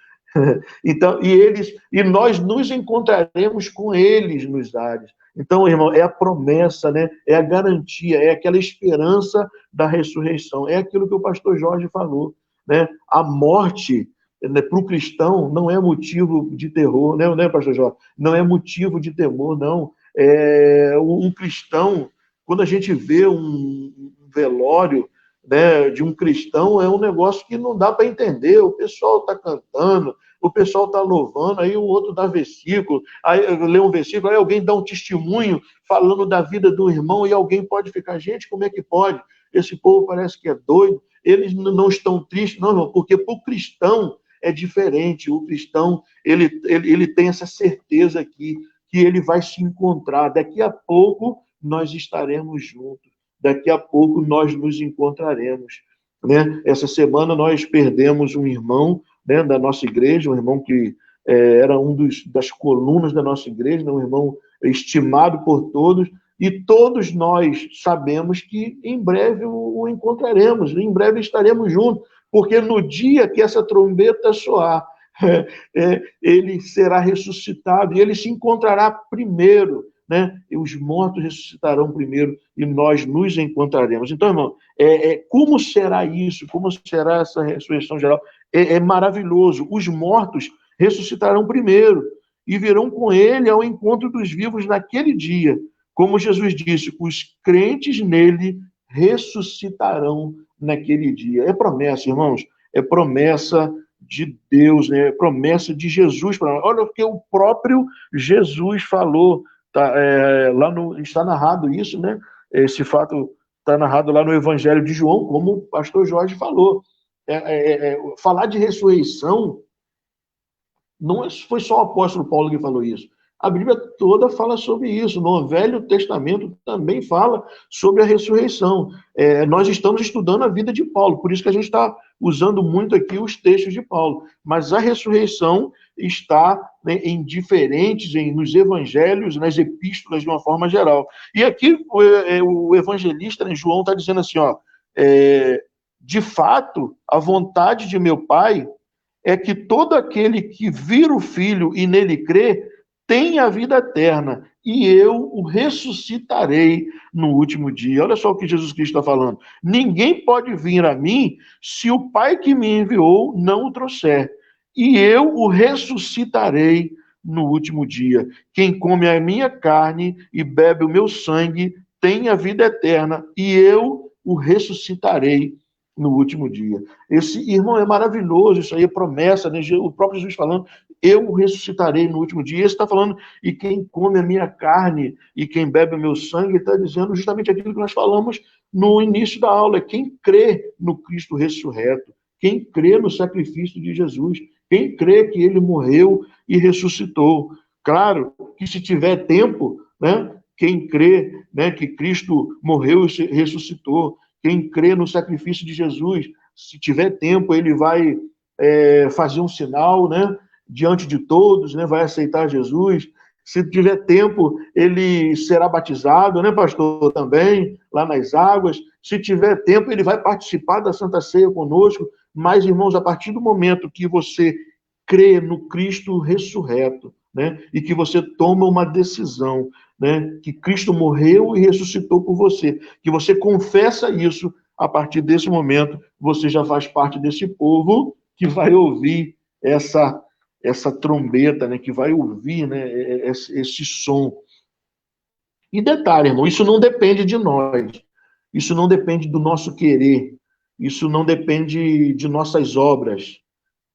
Então, e nós nos encontraremos com eles nos ares. Então, irmão, é a promessa, né? É a garantia, é aquela esperança da ressurreição. É aquilo que o pastor Jorge falou, né? A morte, né, para o cristão não é motivo de terror, né, pastor Jorge? Não é motivo de temor, não. Um cristão, quando a gente vê um velório, né, de um cristão, é um negócio que não dá para entender. O pessoal está cantando, o pessoal está louvando, aí o outro dá versículo, aí lê um versículo, aí alguém dá um testemunho falando da vida do irmão, e alguém pode ficar: gente, como é que pode? Esse povo parece que é doido. Eles não estão tristes, não, irmão, porque para o cristão é diferente. O cristão, ele tem essa certeza aqui, que ele vai se encontrar. Daqui a pouco nós estaremos juntos. Daqui a pouco nós nos encontraremos, né? Essa semana nós perdemos um irmão, né, da nossa igreja, um irmão que era das colunas da nossa igreja, né, um irmão estimado por todos, e todos nós sabemos que em breve o encontraremos, em breve estaremos juntos, porque no dia que essa trombeta soar, ele será ressuscitado e ele se encontrará primeiro, né? E os mortos ressuscitarão primeiro e nós nos encontraremos. Então, irmão, como será isso? Como será essa ressurreição geral? É maravilhoso. Os mortos ressuscitarão primeiro e virão com ele ao encontro dos vivos naquele dia. Como Jesus disse, os crentes nele ressuscitarão naquele dia. É promessa, irmãos. É promessa de Deus, né? É promessa de Jesus para nós. Olha o que o próprio Jesus falou. Está narrado isso, né? Esse fato está narrado lá no Evangelho de João, como o pastor Jorge falou. Falar de ressurreição não foi só o apóstolo Paulo que falou isso. A Bíblia toda fala sobre isso. No Velho Testamento também fala sobre a ressurreição. Nós estamos estudando a vida de Paulo, por isso que a gente está usando muito aqui os textos de Paulo. Mas a ressurreição está, né, nos evangelhos, nas epístolas de uma forma geral. E aqui o evangelista, né, João, está dizendo assim, ó, de fato, a vontade de meu Pai é que todo aquele que vir o Filho e nele crê, tem a vida eterna, e eu o ressuscitarei no último dia. Olha só o que Jesus Cristo está falando. Ninguém pode vir a mim se o Pai que me enviou não o trouxer, e eu o ressuscitarei no último dia. Quem come a minha carne e bebe o meu sangue tem a vida eterna, e eu o ressuscitarei no último dia. Esse, irmão, é maravilhoso, isso aí é promessa, né? O próprio Jesus falando, eu o ressuscitarei no último dia. Esse está falando, e quem come a minha carne e quem bebe o meu sangue, está dizendo justamente aquilo que nós falamos no início da aula, quem crê no Cristo ressurreto, quem crê no sacrifício de Jesus, quem crê que ele morreu e ressuscitou. Claro que se tiver tempo, né, quem crê, né, que Cristo morreu e ressuscitou, quem crê no sacrifício de Jesus, se tiver tempo, ele vai fazer um sinal, né, diante de todos, né, vai aceitar Jesus. Se tiver tempo, ele será batizado, né, pastor, também, lá nas águas. Se tiver tempo, ele vai participar da Santa Ceia conosco. Mas, irmãos, a partir do momento que você crê no Cristo ressurreto, né, e que você toma uma decisão, né, que Cristo morreu e ressuscitou por você, que você confessa isso, a partir desse momento, você já faz parte desse povo que vai ouvir essa trombeta, né, que vai ouvir, né, esse som. E detalhe, irmão, isso não depende de nós, isso não depende do nosso querer, isso não depende de nossas obras,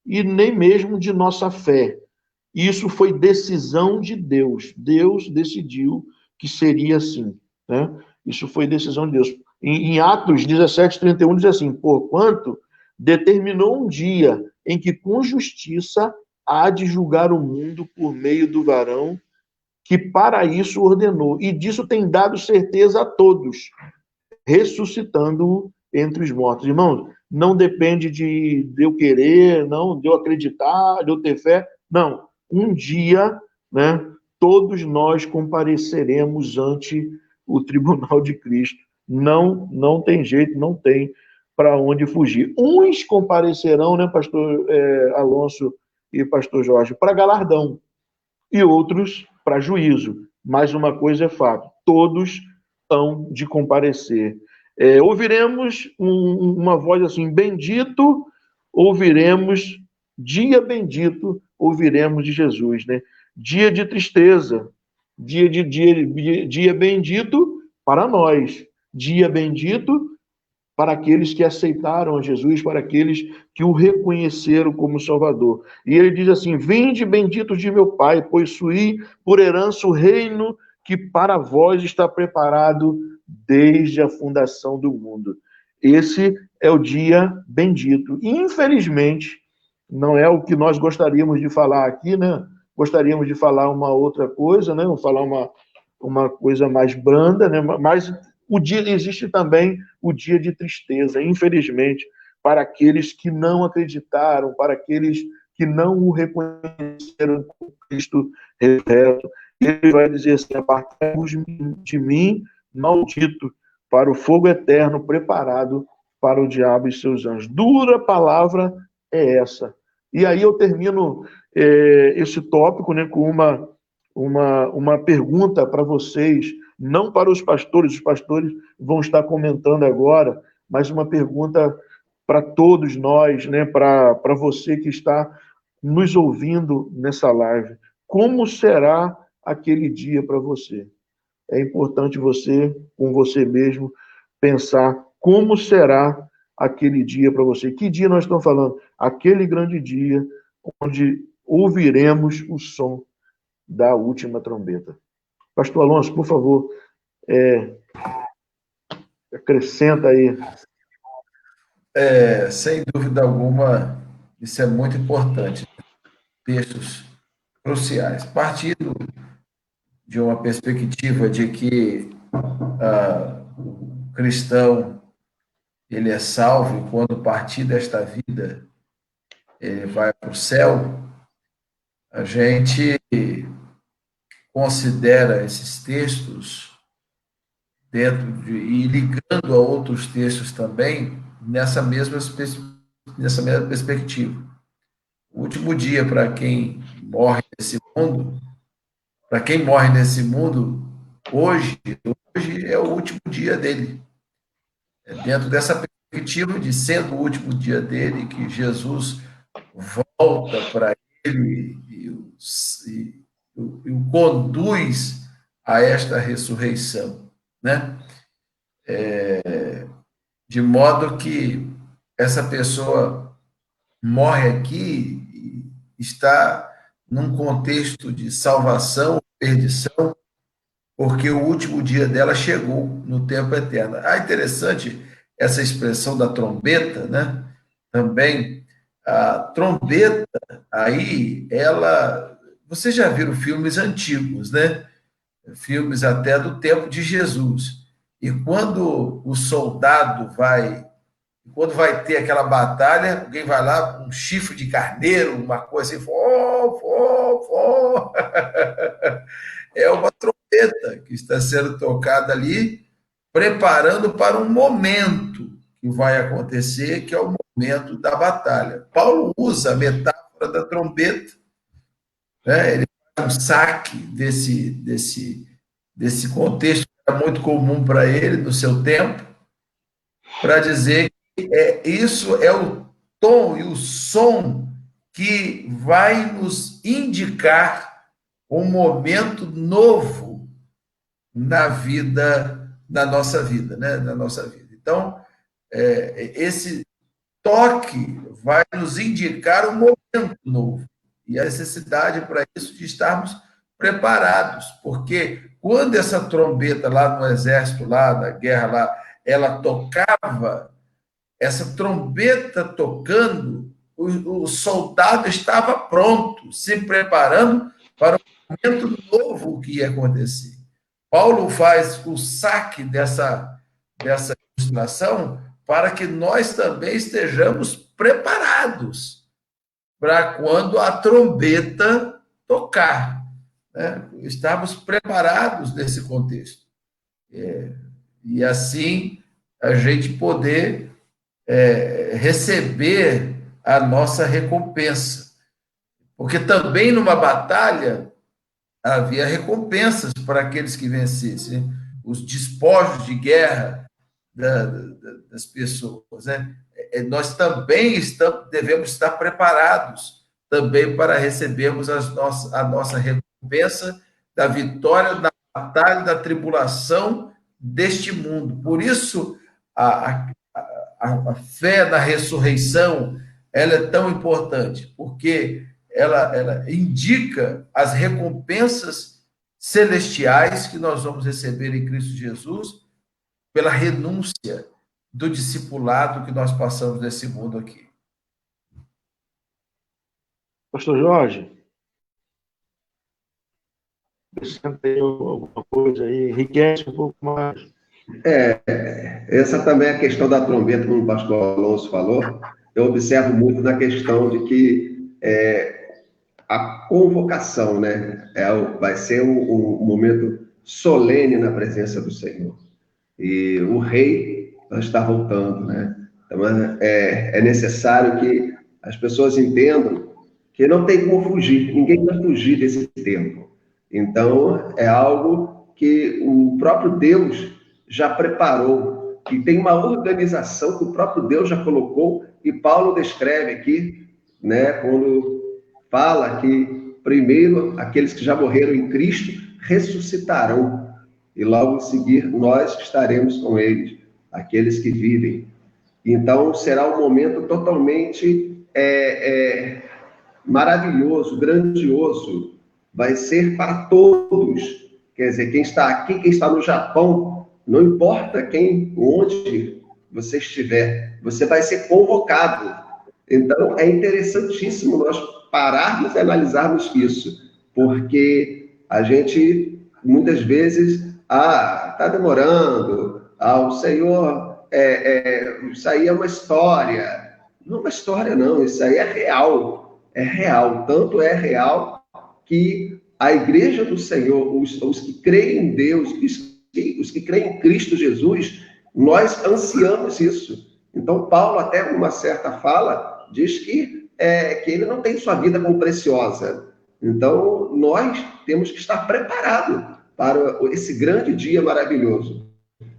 e nem mesmo de nossa fé. Isso foi decisão de Deus. Deus decidiu que seria assim, né? Isso foi decisão de Deus. Em Atos 17:31 diz assim: porquanto determinou um dia em que com justiça há de julgar o mundo por meio do varão que para isso ordenou. E disso tem dado certeza a todos, ressuscitando-o entre os mortos. Irmãos, não depende de eu querer, não, de eu acreditar, de eu ter fé. Não. Um dia, né, todos nós compareceremos ante o tribunal de Cristo. Não tem jeito, não tem para onde fugir. Uns comparecerão, né, pastor Alonso e pastor Jorge, para galardão, e outros para juízo. Mas uma coisa é fato, todos hão de comparecer. Ouviremos uma voz assim, bendito, ouviremos, dia bendito, ouviremos de Jesus, né? Dia de tristeza, dia bendito para nós, dia bendito para aqueles que aceitaram a Jesus, para aqueles que o reconheceram como Salvador. E ele diz assim: vinde benditos de meu Pai, possuí por herança o reino que para vós está preparado desde a fundação do mundo. Esse é o dia bendito. E, infelizmente, não é o que nós gostaríamos de falar aqui, né? Gostaríamos de falar uma outra coisa, né? Falar uma coisa mais branda, né? Mas existe também o dia de tristeza, infelizmente, para aqueles que não acreditaram, para aqueles que não o reconheceram como Cristo ressurreto. Ele vai dizer assim: apartai-vos de mim, maldito, para o fogo eterno preparado para o diabo e seus anjos. Dura palavra é essa. E aí eu termino esse tópico, né, com uma pergunta para vocês, não para os pastores vão estar comentando agora, mas uma pergunta para todos nós, né, para você que está nos ouvindo nessa live. Como será aquele dia para você? É importante você, com você mesmo, pensar como será aquele dia para você. Que dia nós estamos falando? Aquele grande dia onde ouviremos o som da última trombeta. Pastor Alonso, por favor, acrescenta aí.
Sem dúvida alguma, isso é muito importante. Textos cruciais. Partindo de uma perspectiva de que o cristão ele é salvo e quando partir desta vida ele vai para o céu, a gente considera esses textos e ligando a outros textos também nessa mesma perspectiva. O último dia para quem morre nesse mundo, para quem morre nesse mundo, hoje é o último dia dele. É dentro dessa perspectiva de sendo o último dia dele, que Jesus volta para ele e o conduz a esta ressurreição, né? De modo que essa pessoa morre aqui e está num contexto de salvação, perdição, porque o último dia dela chegou no tempo eterno. Interessante essa expressão da trombeta, né? Também a trombeta aí, ela, vocês já viram filmes antigos, né? Filmes até do tempo de Jesus. E quando o soldado quando vai ter aquela batalha, alguém vai lá, um chifre de carneiro, uma coisa assim, fó, fó, fó. É uma trombeta que está sendo tocada ali, preparando para um momento que vai acontecer, que é o momento da batalha. Paulo usa a metáfora da trombeta, né? Ele faz um saque desse contexto que era muito comum para ele no seu tempo, para dizer que isso é o tom e o som que vai nos indicar um momento novo na vida, na nossa vida, né? Na nossa vida. Então, esse toque vai nos indicar um momento novo e a necessidade para isso de estarmos preparados, porque quando essa trombeta lá no exército, lá na guerra, lá, ela tocava, essa trombeta tocando, o soldado estava pronto, se preparando para o momento novo que ia acontecer. Paulo faz o saque dessa ilustração para que nós também estejamos preparados para quando a trombeta tocar, né? Estarmos preparados nesse contexto. E assim a gente poder receber a nossa recompensa. Porque também numa batalha havia recompensas para aqueles que vencessem, os despojos de guerra das pessoas, né? Nós também devemos estar preparados também para recebermos a nossa recompensa da vitória da batalha, da tribulação deste mundo. Por isso, a fé na ressurreição ela é tão importante, porque ela indica as recompensas celestiais que nós vamos receber em Cristo Jesus pela renúncia do discipulado que nós passamos nesse mundo aqui.
Pastor Jorge, acrescenta aí alguma coisa aí, enriquece um pouco mais.
Essa também é a questão da trombeta, como o pastor Alonso falou. Eu observo muito na questão de que a convocação, né, vai ser um momento solene na presença do Senhor. E o rei está voltando, né? Então, é necessário que as pessoas entendam que não tem como fugir, ninguém vai fugir desse tempo. Então, é algo que o próprio Deus já preparou, que tem uma organização que o próprio Deus já colocou, e Paulo descreve aqui, né, quando fala que primeiro aqueles que já morreram em Cristo ressuscitarão, e logo em seguir nós estaremos com eles, aqueles que vivem. Então será um momento totalmente maravilhoso, grandioso, vai ser para todos. Quer dizer, quem está aqui, quem está no Japão, não importa onde você estiver, você vai ser convocado. Então, é interessantíssimo nós pararmos e analisarmos isso, porque a gente, muitas vezes, está demorando, o Senhor, isso aí é uma história. Não é uma história, não, isso aí é real, tanto é real que a igreja do Senhor, os que creem em Deus, os que creem em Cristo Jesus, nós ansiamos isso. Então, Paulo, até uma certa fala, diz que que ele não tem sua vida como preciosa. Então, nós temos que estar preparados para esse grande dia maravilhoso.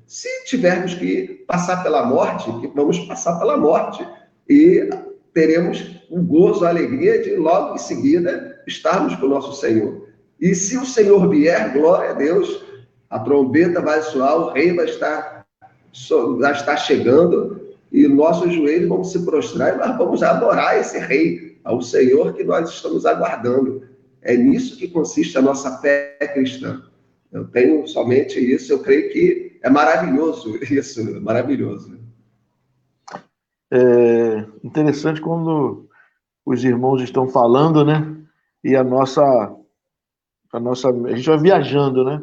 Se tivermos que passar pela morte, vamos passar pela morte. E teremos o gozo, a alegria de logo em seguida estarmos com o nosso Senhor. E se o Senhor vier, glória a Deus, a trombeta vai soar, o rei vai estar chegando, e nossos joelhos vão se prostrar e nós vamos adorar esse rei, ao Senhor que nós estamos aguardando. É nisso que consiste a nossa fé cristã. Eu tenho somente isso, eu creio que é maravilhoso isso, maravilhoso.
É interessante quando os irmãos estão falando, né? E a gente vai viajando, né?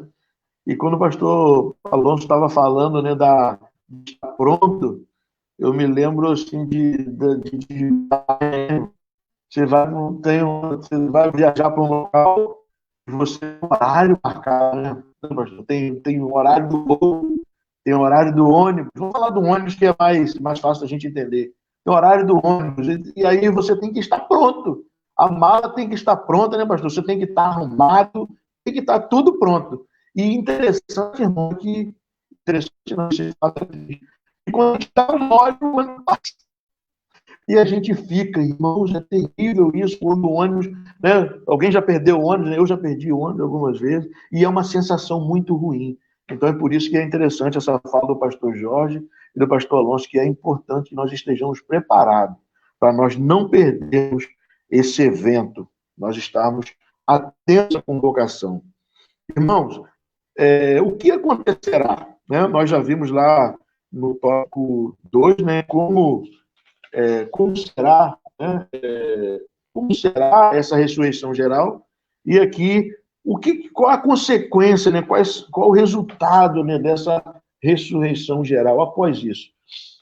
E quando o pastor Alonso estava falando, né, de estar pronto, eu me lembro assim você vai viajar para um local e você tem um horário marcado, né? Tem um horário do voo, tem o horário do ônibus. Vamos falar do ônibus que é mais fácil a gente entender. Tem o horário do ônibus, e aí você tem que estar pronto. A mala tem que estar pronta, né, pastor? Você tem que estar arrumado, tem que estar tudo pronto. E interessante, irmão, que interessante não, e quando a gente está no ônibus, e a gente fica, irmãos, é terrível isso, quando o ônibus, né? Alguém já perdeu o ônibus, né? Eu já perdi o ônibus algumas vezes, e é uma sensação muito ruim. Então é por isso que é interessante essa fala do pastor Jorge e do pastor Alonso, que é importante que nós estejamos preparados para nós não perdermos esse evento, nós estarmos atentos à convocação. Irmãos, o que acontecerá? Né? Nós já vimos lá no tópico 2, né, como será, né, como será essa ressurreição geral, e aqui qual a consequência, né, qual o resultado, né, dessa ressurreição geral após isso.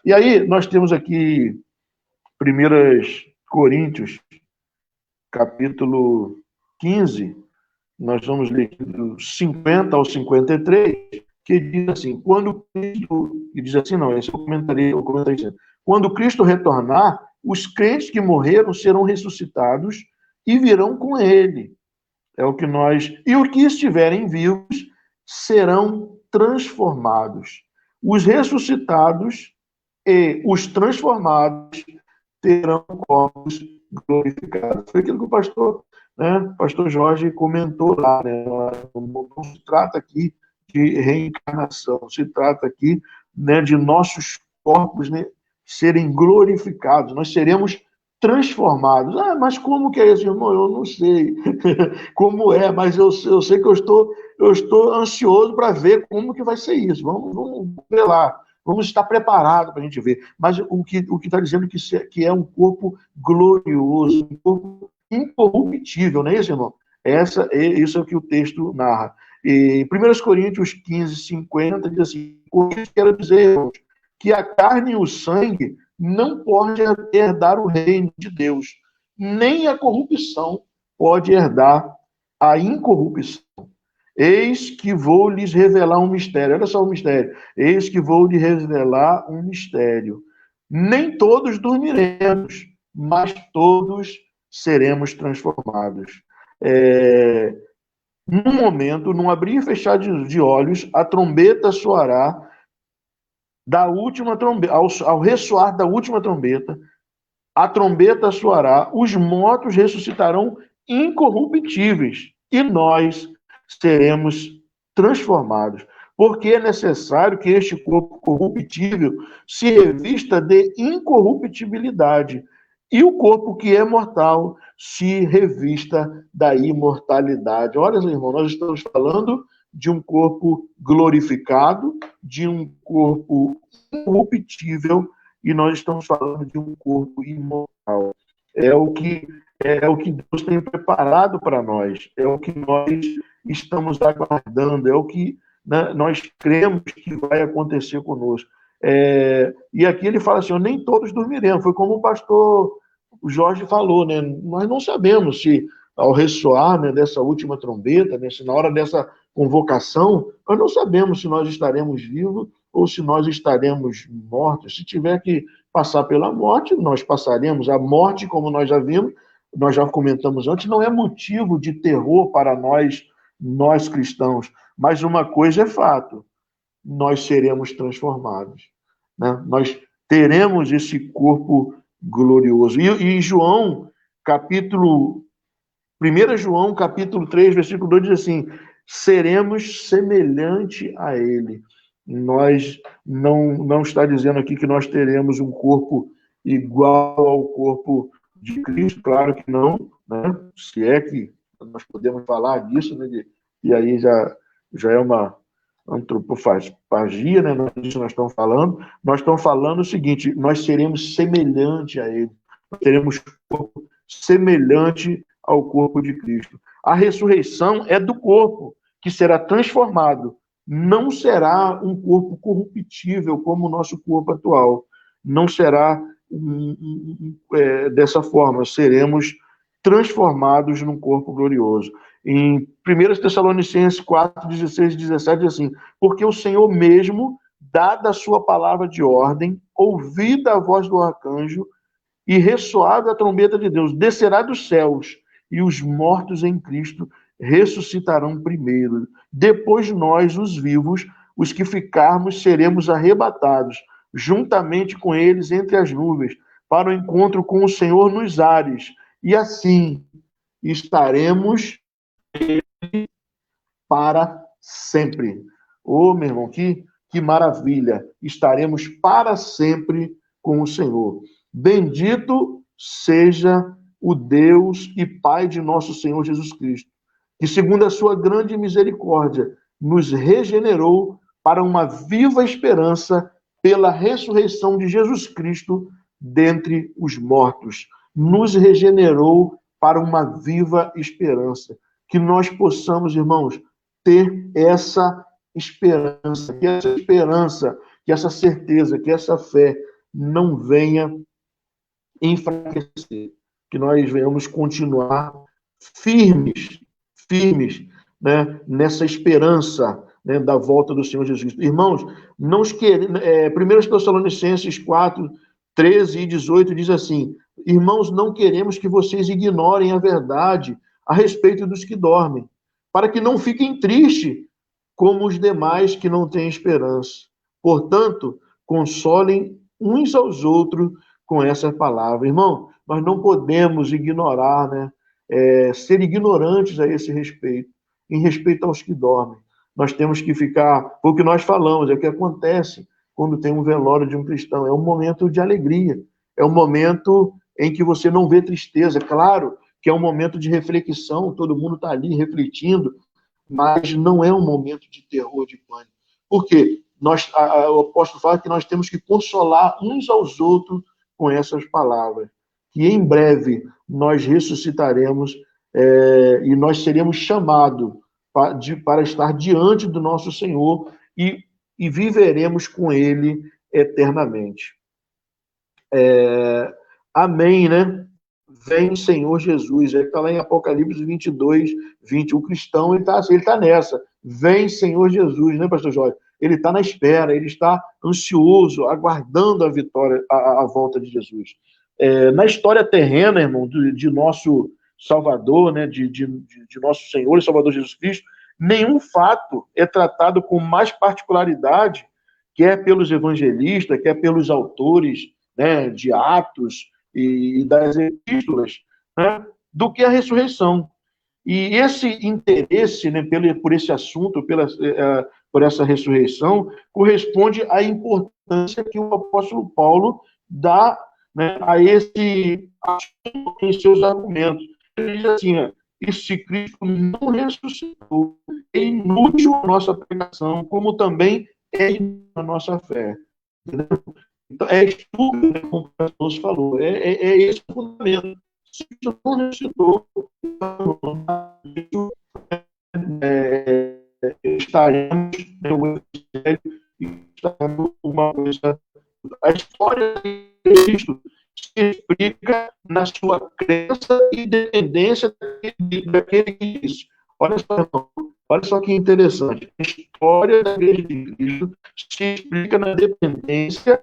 E aí nós temos aqui 1 Coríntios, capítulo 15, nós vamos ler do 50 ao 53, que diz assim, esse eu comentarei assim, quando Cristo retornar, os crentes que morreram serão ressuscitados e virão com ele. E os que estiverem vivos serão transformados. Os ressuscitados e os transformados terão corpos glorificados. Foi aquilo que o pastor Jorge comentou lá, né? Não se trata aqui de reencarnação, se trata aqui, né, de nossos corpos, né, serem glorificados, nós seremos transformados. Mas como que é isso, irmão? Eu não sei como é, mas eu sei que eu estou ansioso para ver como que vai ser isso. Vamos ver lá. Vamos estar preparados para a gente ver. Mas o que está dizendo que é um corpo glorioso, um corpo incorruptível, não é isso, irmão? Isso é o que o texto narra. E 1 Coríntios 15, 50 diz assim, com isso quero dizer, irmãos, que a carne e o sangue não podem herdar o reino de Deus, nem a corrupção pode herdar a incorrupção. Eis que vou lhes revelar um mistério. Olha só o mistério. Eis que vou lhes revelar um mistério. Nem todos dormiremos, mas todos seremos transformados. Num momento, num abrir e fechar de olhos, a trombeta soará da última trombeta, ao ressoar da última trombeta, a trombeta soará, os mortos ressuscitarão incorruptíveis e nós seremos transformados. Porque é necessário que este corpo corruptível se revista de incorruptibilidade e o corpo que é mortal se revista da imortalidade. Olha, irmão, nós estamos falando de um corpo glorificado, de um corpo incorruptível, e nós estamos falando de um corpo imortal. É o que Deus tem preparado para nós, é o que nós estamos aguardando, é o que, né, nós cremos que vai acontecer conosco. E aqui ele fala assim, nem todos dormiremos, foi como o pastor Jorge falou, né? Nós não sabemos se ao ressoar, né, dessa última trombeta, né, se na hora dessa convocação, nós não sabemos se nós estaremos vivos ou se nós estaremos mortos. Se tiver que passar pela morte, nós passaremos. A morte, como nós já vimos, nós já comentamos antes, não é motivo de terror para nós cristãos. Mas uma coisa é fato, nós seremos transformados, né? Nós teremos esse corpo glorioso. E João, capítulo 1 João, capítulo 3, versículo 2, diz assim: seremos semelhante a ele. Nós não está dizendo aqui que nós teremos um corpo igual ao corpo de Cristo, claro que não, né? Se é que nós podemos falar disso, né? E aí já é uma antropofagia, né? Disso nós estamos falando. Nós estamos falando o seguinte: nós seremos semelhante a ele, nós teremos um corpo semelhante ao corpo de Cristo. A ressurreição é do corpo, que será transformado. Não será um corpo corruptível como o nosso corpo atual. Não será dessa forma. Seremos transformados num corpo glorioso. Em 1 Tessalonicenses 4, 16 e 17, diz assim: porque o Senhor mesmo, dada a sua palavra de ordem, ouvida a voz do arcanjo e ressoada a trombeta de Deus, descerá dos céus, e os mortos em Cristo ressuscitarão primeiro. Depois nós, os vivos, os que ficarmos, seremos arrebatados, juntamente com eles entre as nuvens, para o encontro com o Senhor nos ares. E assim estaremos para sempre. Ô, meu irmão, que maravilha! Estaremos para sempre com o Senhor. Bendito seja o Deus e Pai de nosso Senhor Jesus Cristo, que, segundo a sua grande misericórdia, nos regenerou para uma viva esperança pela ressurreição de Jesus Cristo dentre os mortos. Nos regenerou para uma viva esperança. Que nós possamos, irmãos, ter essa esperança, que essa certeza, que essa fé não venha enfraquecer, que nós venhamos continuar firmes, né, nessa esperança, né, da volta do Senhor Jesus Cristo. Irmãos, 1 Tessalonicenses 4, 13 e 18 diz assim: irmãos, não queremos que vocês ignorem a verdade a respeito dos que dormem, para que não fiquem tristes como os demais que não têm esperança. Portanto, consolem uns aos outros com essa palavra. Irmão, nós não podemos ignorar, né? Ser ignorantes a esse respeito, em respeito aos que dormem. Nós temos que ficar, foi o que nós falamos, é o que acontece quando tem um velório de um cristão. É um momento de alegria, é um momento em que você não vê tristeza. Claro que é um momento de reflexão, todo mundo está ali refletindo, mas não é um momento de terror, de pânico. Por quê? O apóstolo fala que nós temos que consolar uns aos outros com essas palavras. Que em breve nós ressuscitaremos e nós seremos chamados para estar diante do nosso Senhor e viveremos com Ele eternamente. Amém, né? Vem, Senhor Jesus. Ele está lá em Apocalipse 22, 20. O cristão, ele está nessa. Vem, Senhor Jesus, né, pastor Jorge? Ele está na espera, ele está ansioso, aguardando a vitória, a volta de Jesus. Na história terrena, irmão, de nosso Salvador, né, de nosso Senhor e Salvador Jesus Cristo, nenhum fato é tratado com mais particularidade, quer pelos evangelistas, quer pelos autores, né, de Atos e das epístolas, né, do que a ressurreição. E esse interesse, né, por esse assunto, por essa ressurreição, corresponde à importância que o apóstolo Paulo dá, né, a esse assunto em seus argumentos. Ele diz assim: e se Cristo não ressuscitou, é inútil a nossa pregação, como também é inútil a nossa fé. Entendeu? Então, é estúpido, né, como o pastor falou, é esse o fundamento. Se Cristo não ressuscitou, estaremos no Evangelho e estaremos uma coisa. A história de Cristo se explica na sua crença e dependência daquele que diz. Olha só, irmão, Olha só que interessante. A história da Igreja de Cristo se explica na dependência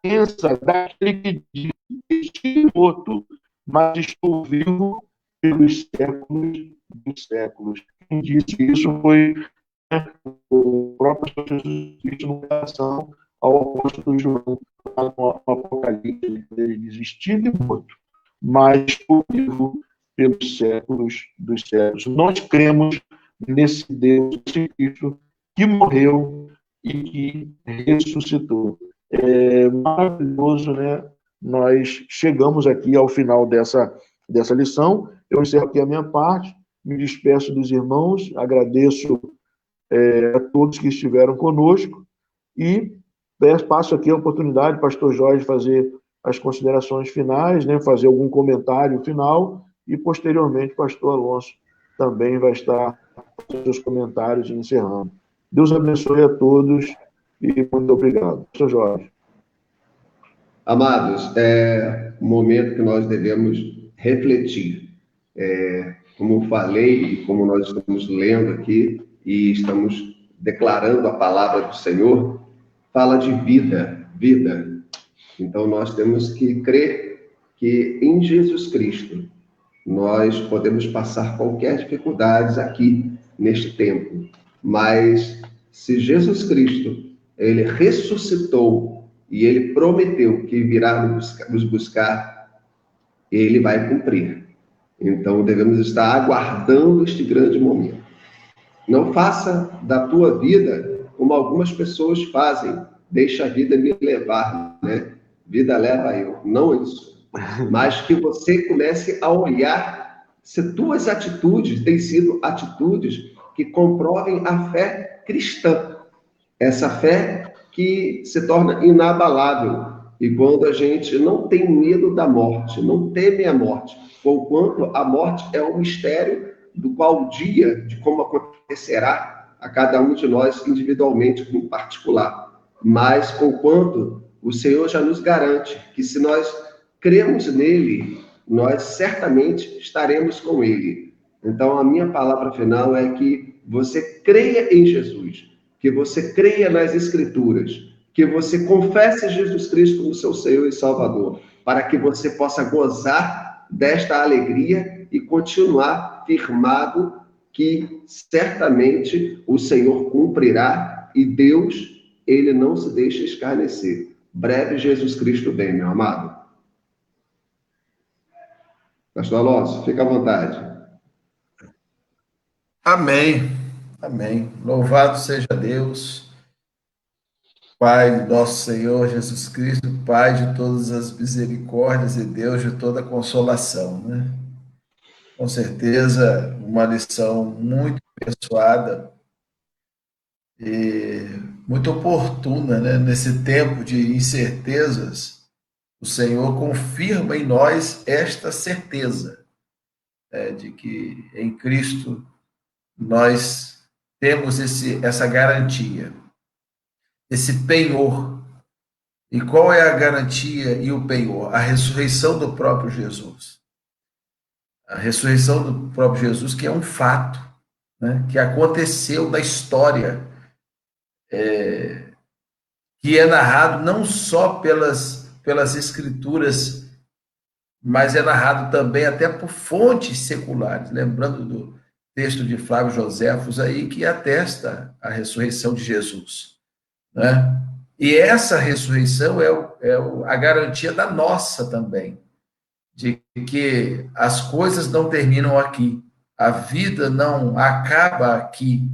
intensa daquele que diz: estive morto, mas estou vivo pelos séculos dos séculos. Quem disse isso foi, né, o próprio Senhor Jesus Cristo, em relação ao apóstolo João, no Apocalipse. Ele diz: estive morto, mas estou vivo pelos séculos dos séculos. Nós cremos nesse Deus, nesse Cristo que morreu e que ressuscitou. É maravilhoso, né? Nós chegamos aqui ao final dessa lição. Eu encerro aqui a minha parte, me despeço dos irmãos, agradeço a todos que estiveram conosco e passo aqui a oportunidade, pastor Jorge, fazer as considerações finais, né? Fazer algum comentário final e, posteriormente, pastor Alonso também vai estar com seus comentários e encerrando. Deus abençoe a todos e muito obrigado. Pastor Jorge.
Amados, é um momento que nós devemos refletir. Como falei e como nós estamos lendo aqui e estamos declarando a palavra do Senhor, fala de vida, vida. Então nós temos que crer que em Jesus Cristo nós podemos passar qualquer dificuldade aqui neste tempo, mas se Jesus Cristo, ele ressuscitou e ele prometeu que virá nos buscar, ele vai cumprir. Então devemos estar aguardando este grande momento. Não faça da tua vida como algumas pessoas fazem: deixa a vida me levar, né? Vida leva eu, não isso. Mas que você comece a olhar se tuas atitudes têm sido atitudes que comprovem a fé cristã. Essa fé que se torna inabalável. E quando a gente não tem medo da morte, não teme a morte, porquanto a morte é um mistério do qual o dia de como acontecerá a cada um de nós individualmente, em particular. Mas porquanto o Senhor já nos garante que se nós cremos nele, nós certamente estaremos com ele. Então a minha palavra final é que você creia em Jesus, que você creia nas Escrituras, que você confesse Jesus Cristo como seu Senhor e Salvador, para que você possa gozar desta alegria e continuar firmado que certamente o Senhor cumprirá e Deus, ele não se deixa escarnecer. Breve Jesus Cristo vem, meu amado. Pastor Alonso, fica à vontade.
Amém. Amém. Louvado seja Deus, Pai do nosso Senhor Jesus Cristo, Pai de todas as misericórdias e Deus de toda consolação, né? Com certeza, uma lição muito abençoada e muito oportuna, né? Nesse tempo de incertezas, o Senhor confirma em nós esta certeza, né, de que em Cristo nós temos essa garantia, esse penhor. E qual é a garantia e o penhor? A ressurreição do próprio Jesus. A ressurreição do próprio Jesus, que é um fato, né, que aconteceu na história, que é narrado não só pelas escrituras, mas é narrado também até por fontes seculares, lembrando do texto de Flávio Joséfos aí, que atesta a ressurreição de Jesus, né? E essa ressurreição a garantia da nossa também, de que as coisas não terminam aqui, a vida não acaba aqui,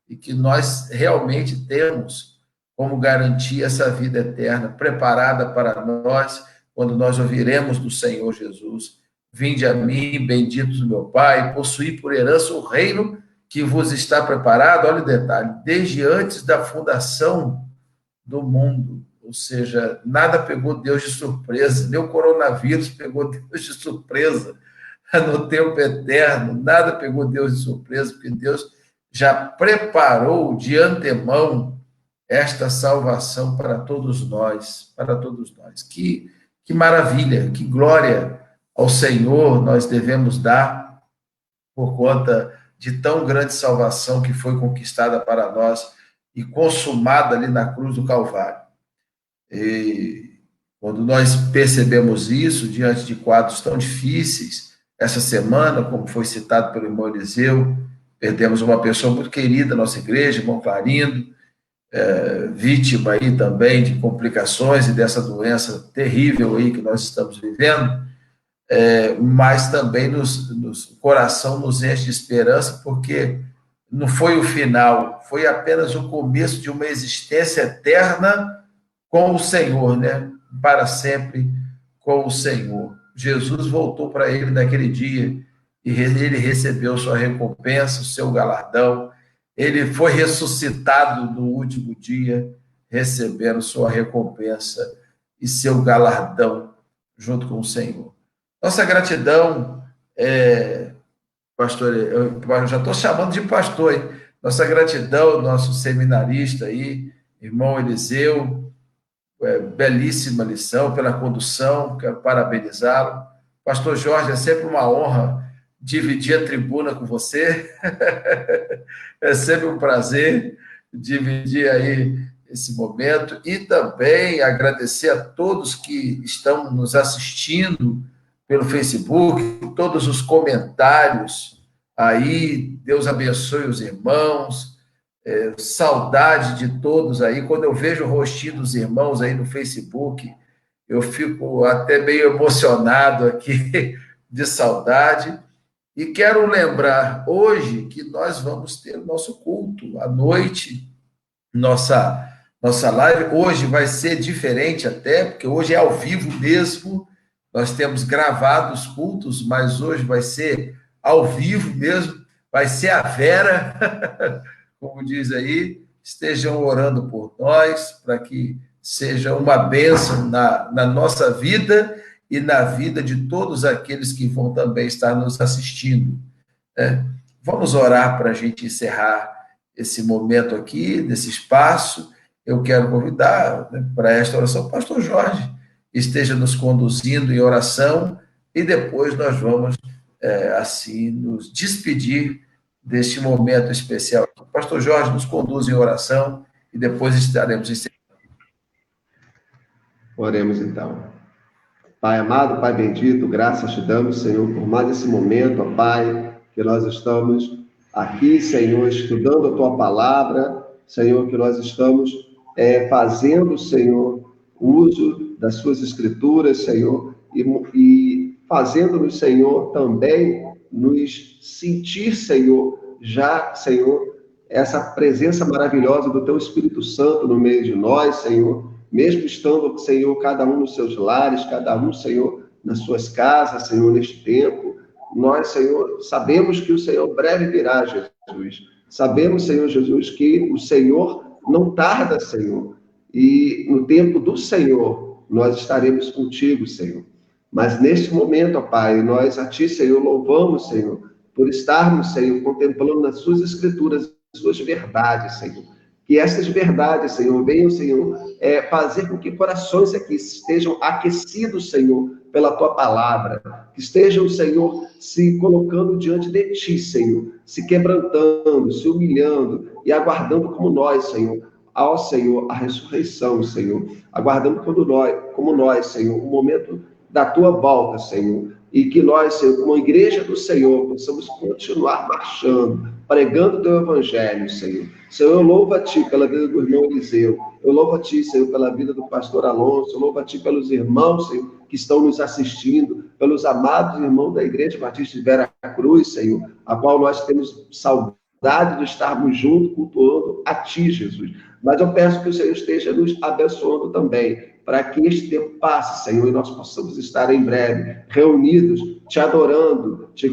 e que nós realmente temos como garantia essa vida eterna, preparada para nós, quando nós ouviremos do Senhor Jesus: vinde a mim, benditos do meu Pai, possuí por herança o reino que vos está preparado. Olha o detalhe: desde antes da fundação do mundo. Ou seja, nada pegou Deus de surpresa, nem o coronavírus pegou Deus de surpresa no tempo eterno, nada pegou Deus de surpresa, porque Deus já preparou de antemão esta salvação para todos nós, para todos nós. Que maravilha, que glória ao Senhor nós devemos dar por conta de tão grande salvação que foi conquistada para nós e consumada ali na cruz do Calvário. E quando nós percebemos isso, diante de quadros tão difíceis, essa semana, como foi citado pelo irmão Eliseu, perdemos uma pessoa muito querida da nossa igreja, irmão Clarindo, vítima aí também de complicações e dessa doença terrível aí que nós estamos vivendo, mas também o coração nos enche de esperança, porque não foi o final, foi apenas o começo de uma existência eterna com o Senhor, né? Para sempre com o Senhor. Jesus voltou para ele naquele dia e ele recebeu sua recompensa, o seu galardão. Ele foi ressuscitado no último dia, recebendo sua recompensa e seu galardão junto com o Senhor. Nossa gratidão, pastor, eu já estou chamando de pastor, hein? Nossa gratidão, nosso seminarista aí, irmão Eliseu, belíssima lição, pela condução, quero parabenizá-lo. Pastor Jorge, é sempre uma honra dividir a tribuna com você, é sempre um prazer dividir aí esse momento, e também agradecer a todos que estão nos assistindo pelo Facebook, todos os comentários aí, Deus abençoe os irmãos, saudade de todos aí. Quando eu vejo o rostinho dos irmãos aí no Facebook, eu fico até meio emocionado aqui de saudade. E quero lembrar hoje que nós vamos ter o nosso culto à noite, nossa live. Hoje vai ser diferente até, porque hoje é ao vivo mesmo. Nós temos gravado os cultos, mas hoje vai ser ao vivo mesmo. Vai ser a Vera, como diz aí, estejam orando por nós, para que seja uma bênção na nossa vida e na vida de todos aqueles que vão também estar nos assistindo. Vamos orar para a gente encerrar esse momento aqui, desse espaço. Eu quero convidar, para esta oração o pastor Jorge, esteja nos conduzindo em oração, e depois nós vamos, assim, nos despedir deste momento especial. O pastor Jorge nos conduz em oração e depois estaremos encerrando.
Oremos então. Pai amado, Pai bendito, graças te damos, Senhor, por mais esse momento, ó Pai, que nós estamos aqui, Senhor, estudando a Tua palavra, Senhor, que nós estamos fazendo, Senhor, uso das Suas Escrituras, Senhor, e fazendo-nos, Senhor, também nos sentir, Senhor, já, Senhor, essa presença maravilhosa do Teu Espírito Santo no meio de nós, Senhor, mesmo estando, Senhor, cada um nos seus lares, cada um, Senhor, nas suas casas, Senhor, neste tempo, nós, Senhor, sabemos que o Senhor breve virá, Jesus. Sabemos, Senhor Jesus, que o Senhor não tarda, Senhor, e no tempo do Senhor nós estaremos contigo, Senhor. Mas neste momento, ó Pai, nós a Ti, Senhor, louvamos, Senhor, por estarmos, Senhor, contemplando nas Suas Escrituras, as Suas verdades, Senhor. Que essas verdades, Senhor, venham, Senhor, fazer com que corações aqui estejam aquecidos, Senhor, pela Tua palavra. Que estejam, Senhor, se colocando diante de Ti, Senhor, se quebrantando, se humilhando e aguardando como nós, Senhor, ao Senhor, a ressurreição, Senhor. Aguardando como nós, Senhor, o momento da Tua volta, Senhor. E que nós, Senhor, como igreja do Senhor, possamos continuar marchando, pregando o Teu Evangelho, Senhor. Senhor, eu louvo a Ti pela vida do irmão Eliseu. Eu louvo a Ti, Senhor, pela vida do pastor Alonso. Eu louvo a Ti pelos irmãos, Senhor, que estão nos assistindo, pelos amados irmãos da Igreja Batista de Vera Cruz, Senhor, a qual nós temos saudade de estarmos juntos, cultuando a Ti, Jesus. Mas eu peço que o Senhor esteja nos abençoando também, para que este tempo passe, Senhor, e nós possamos estar em breve reunidos, Te adorando, Te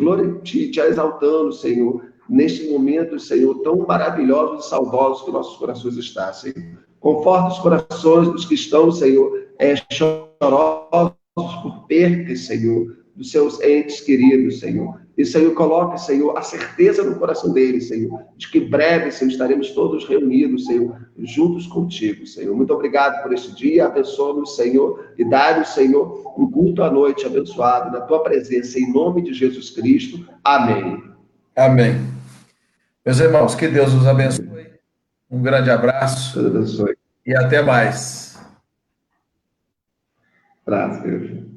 exaltando, Senhor, neste momento, Senhor, tão maravilhosos e saudosos que nossos corações estão, Senhor. Conforta os corações dos que estão, Senhor, chorosos por percas, Senhor, dos seus entes queridos, Senhor. E, Senhor, coloque, Senhor, a certeza no coração deles, Senhor, de que breve, Senhor, estaremos todos reunidos, Senhor, juntos contigo, Senhor. Muito obrigado por este dia, abençoa-nos, Senhor, e dá-nos, Senhor, um culto à noite abençoado na Tua presença, em nome de Jesus Cristo. Amém.
Amém. Meus irmãos, que Deus os abençoe. Um grande abraço
Deus abençoe.
e até mais.
Abraço, querido.